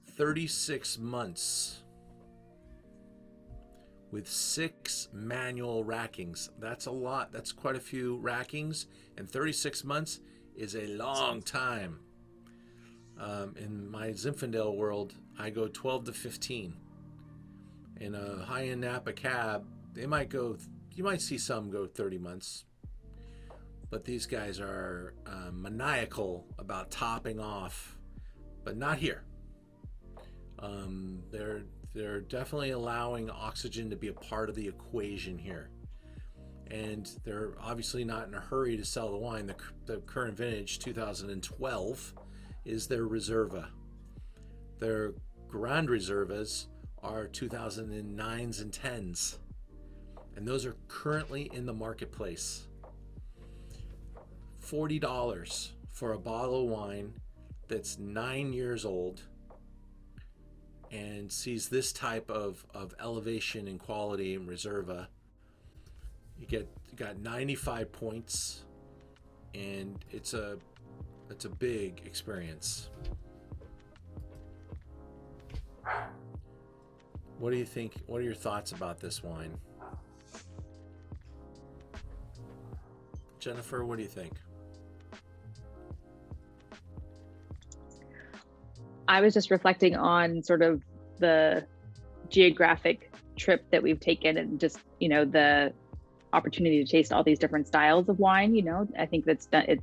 "36 months with 6 manual rackings." That's a lot. That's quite a few rackings, and 36 months is a long time. In my Zinfandel world, I go 12 to 15. In a high-end Napa cab, you might see some go 30 months. But these guys are maniacal about topping off, but not here. They're definitely allowing oxygen to be a part of the equation here. And they're obviously not in a hurry to sell the wine. The current vintage, 2012, is their Reserva. Their Grand Reservas are 2009s and 10s. And those are currently in the marketplace. $40 for a bottle of wine that's 9 years old and sees this type of elevation in quality in Reserva. You got 95 points, and it's a big experience. What do you think? What are your thoughts about this wine? Jennifer, what do you think? I was just reflecting on sort of the geographic trip that we've taken, and just, the opportunity to taste all these different styles of wine. I think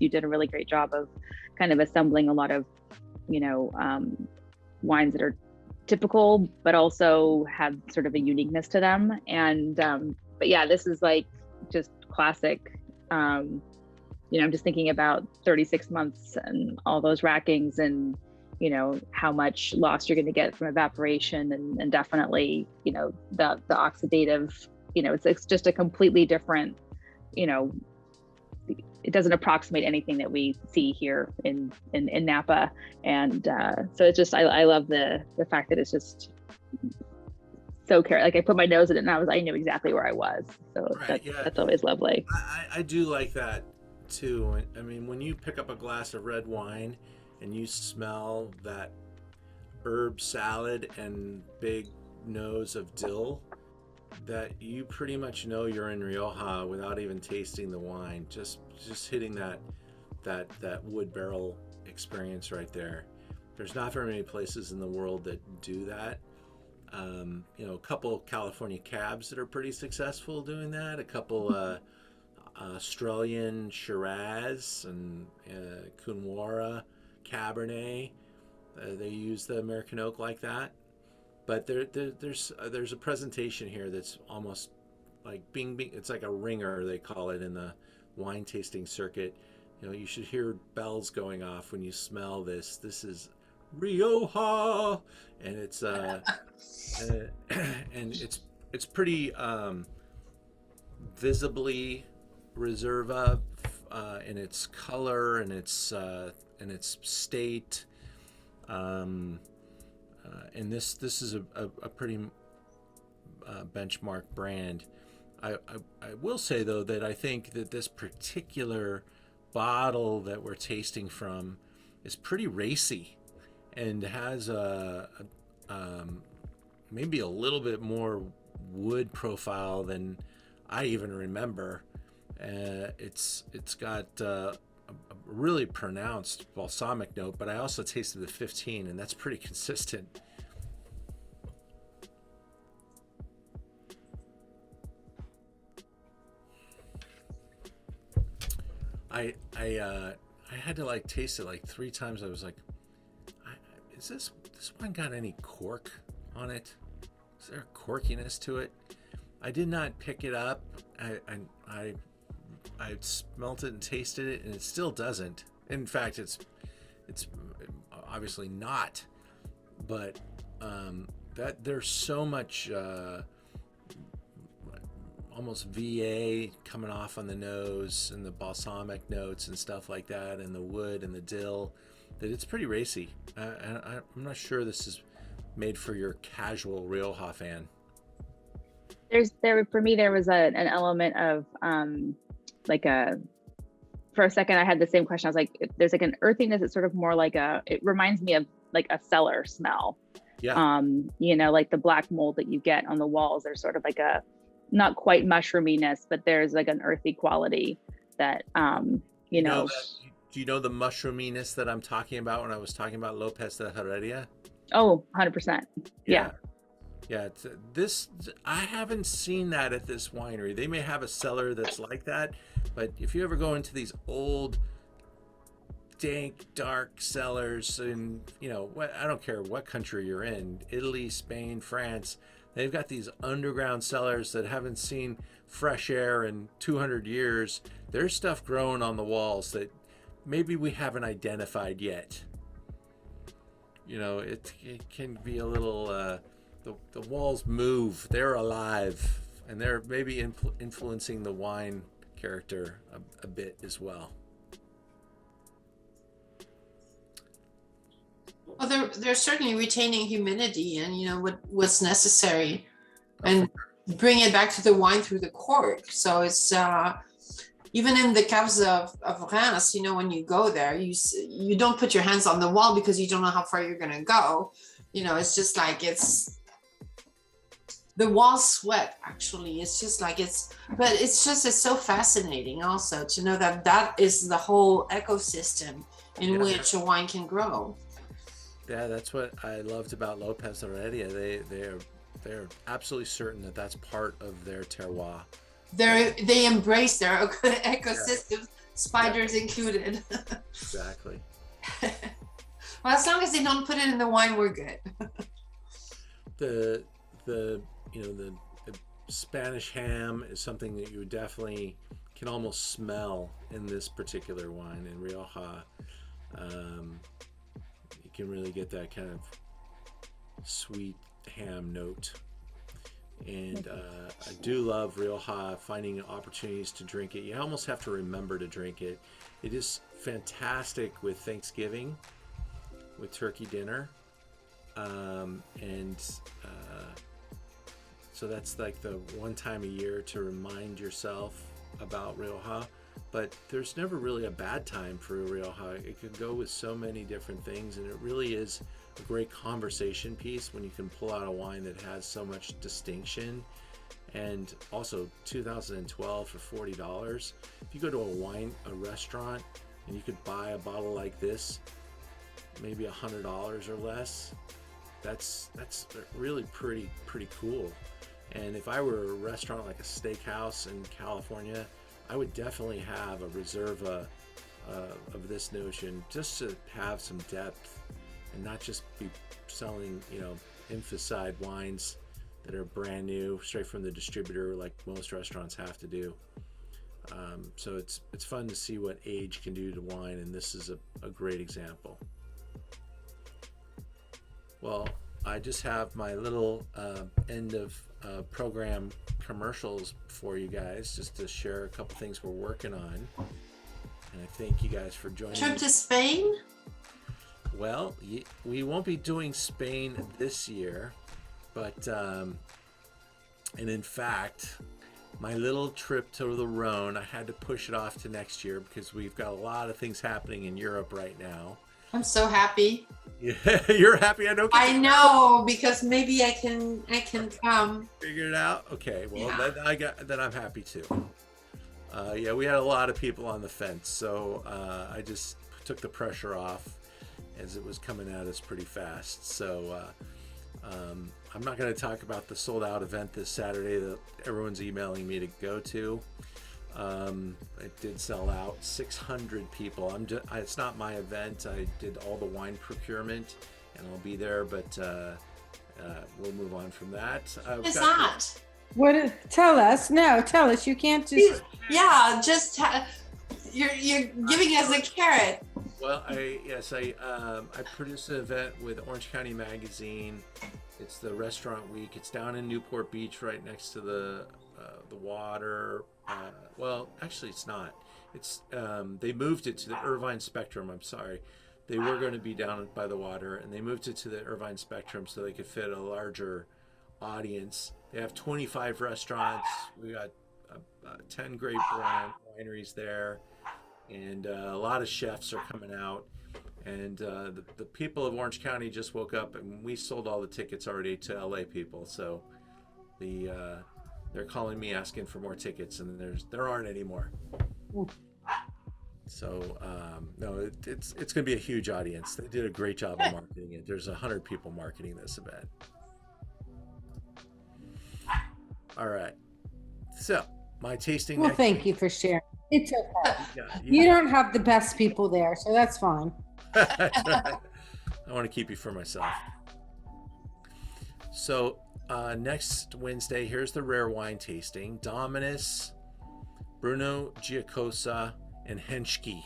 you did a really great job of kind of assembling a lot of, wines that are typical, but also have sort of a uniqueness to them. And, but yeah, this is like just classic. I'm just thinking about 36 months and all those rackings, and how much loss you're going to get from evaporation, and definitely the oxidative, it's just a completely different it doesn't approximate anything that we see here in Napa. And so it's just, I love the fact that it's just so like I put my nose in it and I knew exactly where I was. So Right, that's always lovely. I do like that too. I mean, when you pick up a glass of red wine and you smell that herb salad and big nose of dill, that you pretty much know you're in Rioja without even tasting the wine. Just hitting that wood barrel experience right there. There's not very many places in the world that do that. You know, a couple California cabs that are pretty successful doing that. A couple Australian Shiraz and Coonawarra Cabernet. They use the American oak like that. But there's a presentation here that's almost like being it's like a ringer, they call it in the wine tasting circuit. You know, you should hear bells going off when you smell this. This is Rioja, and it's and it's pretty visibly Reserva in its color and its state. And this is a pretty benchmark brand. I will say though that I think that this particular bottle that we're tasting from is pretty racy and has maybe a little bit more wood profile than I even remember. It's got a really pronounced balsamic note, but I also tasted the 15, and that's pretty consistent. I had to like taste it like 3 times. I was like, is this one got any cork on it? Is there a corkiness to it? I did not pick it up. I smelt it and tasted it, and it still doesn't. In fact, it's obviously not. But that there's so much almost VA coming off on the nose and the balsamic notes and stuff like that, and the wood and the dill, that it's pretty racy. I'm not sure this is made for your casual Rioja fan. For me there was an element of for a second I had the same question. I was like, there's like an earthiness. It's sort of more like it reminds me of like a cellar smell. Yeah. You know, like the black mold that you get on the walls. There's sort of like a not quite mushroominess, but there's like an earthy quality that you know. Do you know the mushroominess that I'm talking about when I was talking about Lopez de Heredia? Oh, 100%. Yeah. Yeah, I haven't seen that at this winery. They may have a cellar that's like that, but if you ever go into these old, dank, dark cellars, and I don't care what country you're in, Italy, Spain, France, they've got these underground cellars that haven't seen fresh air in 200 years. There's stuff growing on the walls that maybe we haven't identified yet. It can be a little. The walls move, they're alive, and they're maybe influencing the wine character a bit as well. Well, they're certainly retaining humidity and what's necessary, and bring it back to the wine through the cork. So it's even in the caves of Reims, when you go there, you don't put your hands on the wall because you don't know how far you're going to go. It's just like the walls sweat, actually. It's just like it's so fascinating also to know that is the whole ecosystem in which a wine can grow. Yeah, that's what I loved about Lopez Heredia. They're absolutely certain that that's part of their terroir. They embrace their ecosystem, spiders included. Exactly. Well, as long as they don't put it in the wine, we're good. The Spanish ham is something that you definitely can almost smell in this particular wine in Rioja. You can really get that kind of sweet ham note And I do love Rioja, finding opportunities to drink it. You almost have to remember to drink it. It is fantastic with Thanksgiving, with turkey dinner. So that's like the one time a year to remind yourself about Rioja. But there's never really a bad time for Rioja. It could go with so many different things, and it really is a great conversation piece when you can pull out a wine that has so much distinction. And also 2012 for $40. If you go to a restaurant and you could buy a bottle like this, maybe $100 or less, that's really pretty cool. And if I were a restaurant like a steakhouse in California, I would definitely have a reserva of this notion, just to have some depth and not just be selling, emphasized wines that are brand new, straight from the distributor, like most restaurants have to do. So it's fun to see what age can do to wine, and this is a great example. Well, I just have my little end of program commercials for you guys, just to share a couple things we're working on. And I thank you guys for joining. Trip to Spain? Well, we won't be doing Spain this year, but and in fact, my little trip to the Rhone, I had to push it off to next year because we've got a lot of things happening in Europe right now. I'm so happy. Yeah, you're happy. I know, because maybe I can come. Figure it out. Okay, well, Yeah. then I'm happy too. Yeah, we had a lot of people on the fence, so I just took the pressure off as it was coming at us pretty fast. So I'm not going to talk about the sold out event this Saturday that everyone's emailing me to go to. It did sell out, 600 people. It's not my event. I did all the wine procurement, and I'll be there, but we'll move on from that. It's not. Tell us. No, tell us. You can't just. Yeah, you're giving us a carrot. Well, I produced an event with Orange County Magazine. It's the restaurant week. It's down in Newport Beach, right next to the water. Well, actually, it's not. It's they moved it to the Irvine Spectrum. I'm sorry. They were going to be down by the water, and they moved it to the Irvine Spectrum so they could fit a larger audience. They have 25 restaurants. We got 10 great wineries there, and a lot of chefs are coming out. And the people of Orange County just woke up, and we sold all the tickets already to LA people. So they're calling me asking for more tickets, and there aren't any more. So no, it's going to be a huge audience. They did a great job of marketing it. There's 100 people marketing this event. All right. So my tasting. Well, thank you for sharing. It's okay. Yeah. You don't have the best people there, so that's fine. I want to keep you for myself. So next Wednesday, here's the rare wine tasting. Dominus, Bruno Giacosa, and Henschke.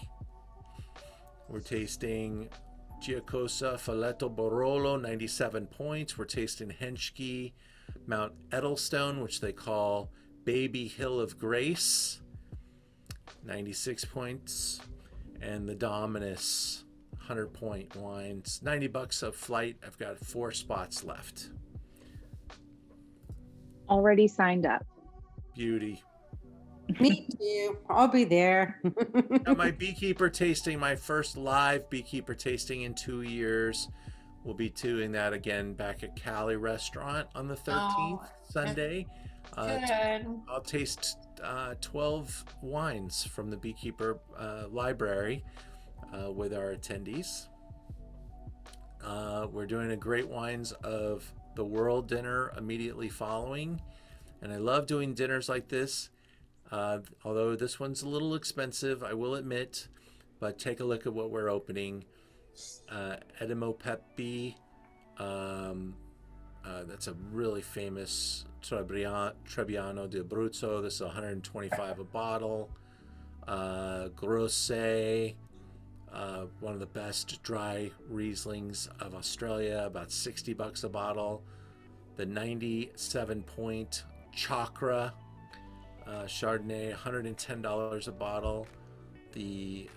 We're tasting Giacosa Falletto Barolo, 97 points. We're tasting Henschke Mount Edelstone, which they call Baby Hill of Grace, 96 points. And the Dominus 100-point wines, $90 a flight. I've got 4 spots left. Already signed up. Beauty. Me too. I'll be there. Got my beekeeper tasting, my first live beekeeper tasting in 2 years. We'll be doing that again back at Cali Restaurant on the 13th, Sunday. Good. I'll taste 12 wines from the beekeeper library with our attendees. We're doing a great wines of the world dinner immediately following, and I love doing dinners like this, although this one's a little expensive, I will admit, but take a look at what we're opening. Edimo Pepi, that's a really famous Trebbiano di Abruzzo. This is $125 a bottle. Grosse, one of the best dry Rieslings of Australia, about $60 a bottle. the 97 Point Chakra Chardonnay, $110 a bottle. The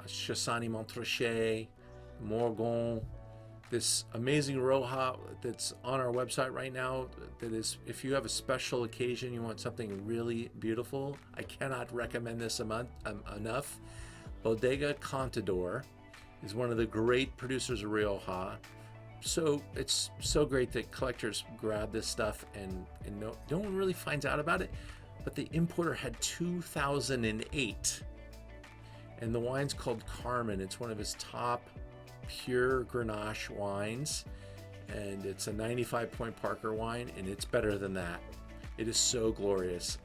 Chassagne Montrachet, Morgon, this amazing Roja that's on our website right now. That is, if you have a special occasion, you want something really beautiful, I cannot recommend this enough. Bodega Contador is one of the great producers of Rioja. So it's so great that collectors grab this stuff and no one really finds out about it. But the importer had 2008, and the wine's called Carmen. It's one of his top pure Grenache wines, and it's a 95 Point Parker wine, and it's better than that. It is so glorious.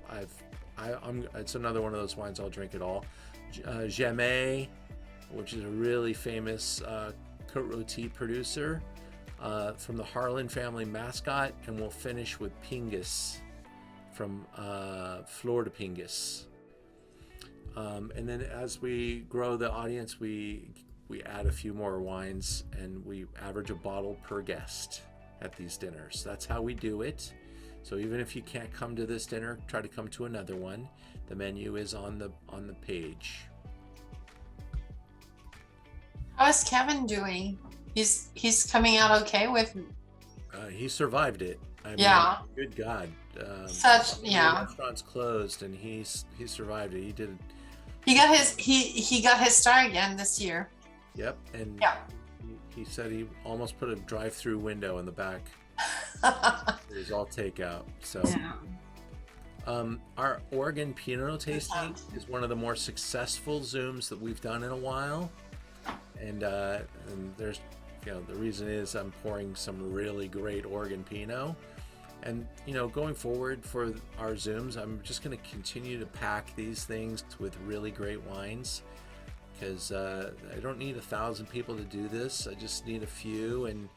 It's another one of those wines I'll drink it all. Jamais, which is a really famous Côte Rôtie producer from the Harlan family mascot, and we'll finish with Pingus from Flor de Pingus. And then as we grow the audience, we add a few more wines, and we average a bottle per guest at these dinners. That's how we do it. So even if you can't come to this dinner, try to come to another one. The menu is on the page. How is Kevin doing? He's coming out okay with. He survived it. I mean, yeah. Good God. The restaurant's closed, and he survived it. He did. He got his start again this year. Yep, and yeah. He said he almost put a drive-through window in the back. It was all takeout. So, yeah. Our Oregon Pinot tasting is one of the more successful Zooms that we've done in a while, and there's, the reason is I'm pouring some really great Oregon Pinot, and going forward for our Zooms, I'm just going to continue to pack these things with really great wines, because I don't need 1,000 people to do this. I just need a few, and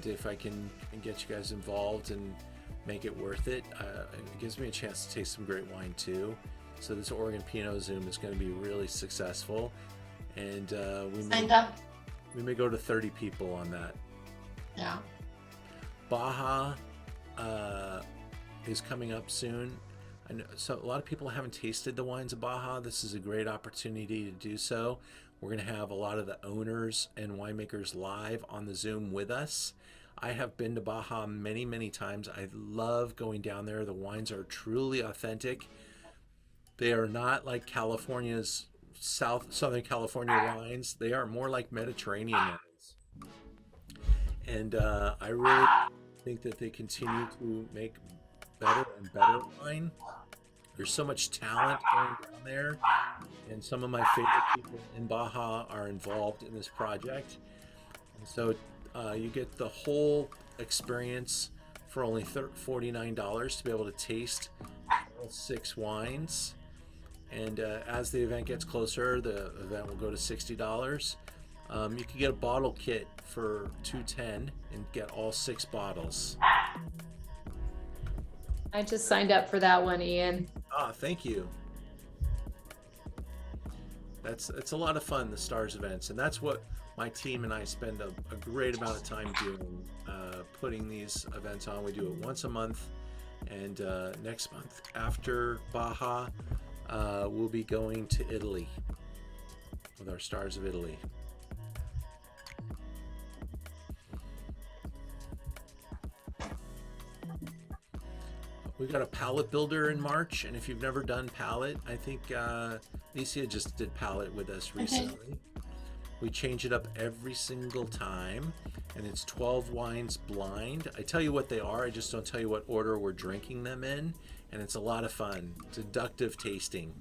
if I can get you guys involved and make it worth it, it gives me a chance to taste some great wine too. So this Oregon Pinot Zoom is going to be really successful, and we may go to 30 people on that. Yeah. Baja is coming up soon. I know, so a lot of people haven't tasted the wines of Baja. This is a great opportunity to do so. We're going to have a lot of the owners and winemakers live on the Zoom with us. I have been to Baja many, many times. I love going down there. The wines are truly authentic. They are not like California's Southern California wines. They are more like Mediterranean wines. And I really think that they continue to make better and better wine. There's so much talent going down there, and some of my favorite people in Baja are involved in this project. And so you get the whole experience for only $49 to be able to taste all 6 wines. And as the event gets closer, the event will go to $60. You can get a bottle kit for $210 and get all 6 bottles. I just signed up for that one, Ian. Thank you. It's a lot of fun, the STARS events, and that's what my team and I spend a great amount of time doing, putting these events on. We do it once a month, and next month after Baja, we'll be going to Italy with our Stars of Italy. We've got a palette builder in March, and if you've never done palette, I think Alicia just did palette with us recently. We change it up every single time, and it's 12 wines blind. I tell you what they are, I just don't tell you what order we're drinking them in, and it's a lot of fun. Deductive tasting.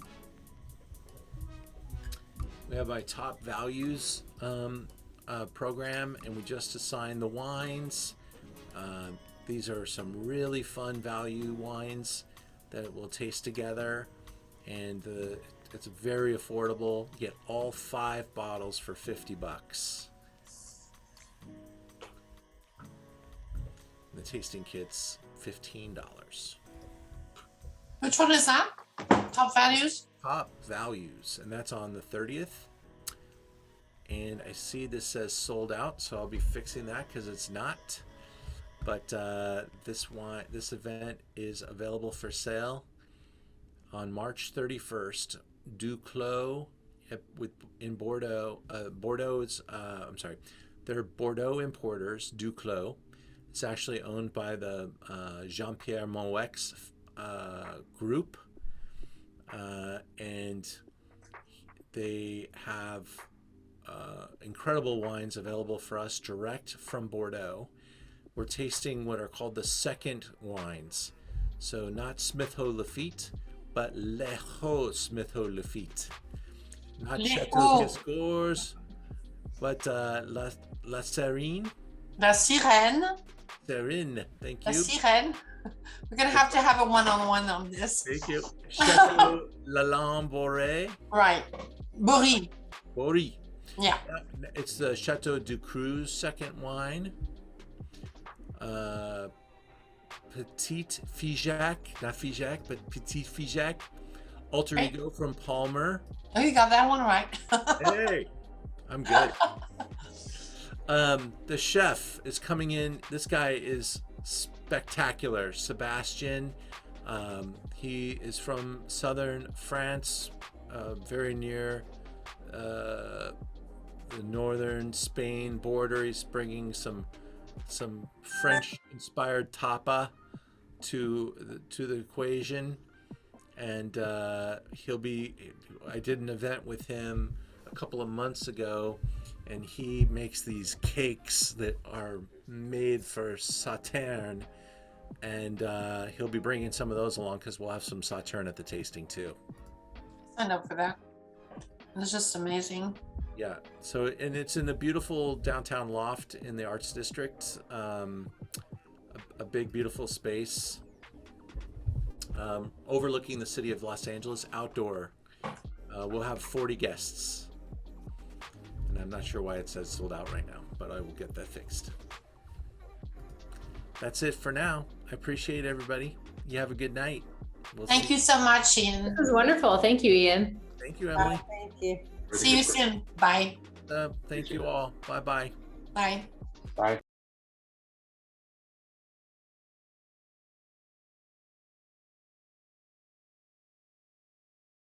We have my top values program, and we just assign the wines. These are some really fun value wines that we'll taste together, and it's very affordable. You get all 5 bottles for $50. The tasting kit's $15. Which one is that? Top values? Top values, and that's on the 30th. And I see this says sold out, so I'll be fixing that because it's not. But this event is available for sale on March 31st. Duclos in Bordeaux. They're Bordeaux importers, Duclos. It's actually owned by the Jean-Pierre Mouex group, and they have incredible wines available for us direct from Bordeaux. We're tasting what are called the second wines. So not Smith-Ho Lafitte, but Lejo Smith-Ho Lafitte. Not Chateau Cascors, but La Serine. La Sirène. Serine, thank La you. Sirène. We're going to have a one-on-one on this. Thank you. Chateau Lalande Boré. Right. Bory. Bory. Yeah. It's the Chateau du Cruz second wine. Petite Figeac, not Figeac, but Petite Figeac. Alter Ego from Palmer. Oh, you got that one right. Hey, I'm good. The chef is coming in. This guy is spectacular. Sebastian. He is from southern France, very near the northern Spain border. He's bringing some French-inspired tapa to the equation, and I did an event with him a couple of months ago, and he makes these cakes that are made for Sauterne, and he'll be bringing some of those along because we'll have some Sauterne at the tasting too. Sign up for that. It's just amazing. Yeah, so, and it's in the beautiful downtown loft in the Arts District, a big, beautiful space overlooking the city of Los Angeles, outdoor. We'll have 40 guests, and I'm not sure why it says sold out right now, but I will get that fixed. That's it for now. I appreciate everybody. You have a good night. Thank you so much, Ian. This was wonderful. Thank you, Ian. Thank you, Emily. Thank you. See you soon. Bye. Thank you all. Bye-bye. Bye. Bye.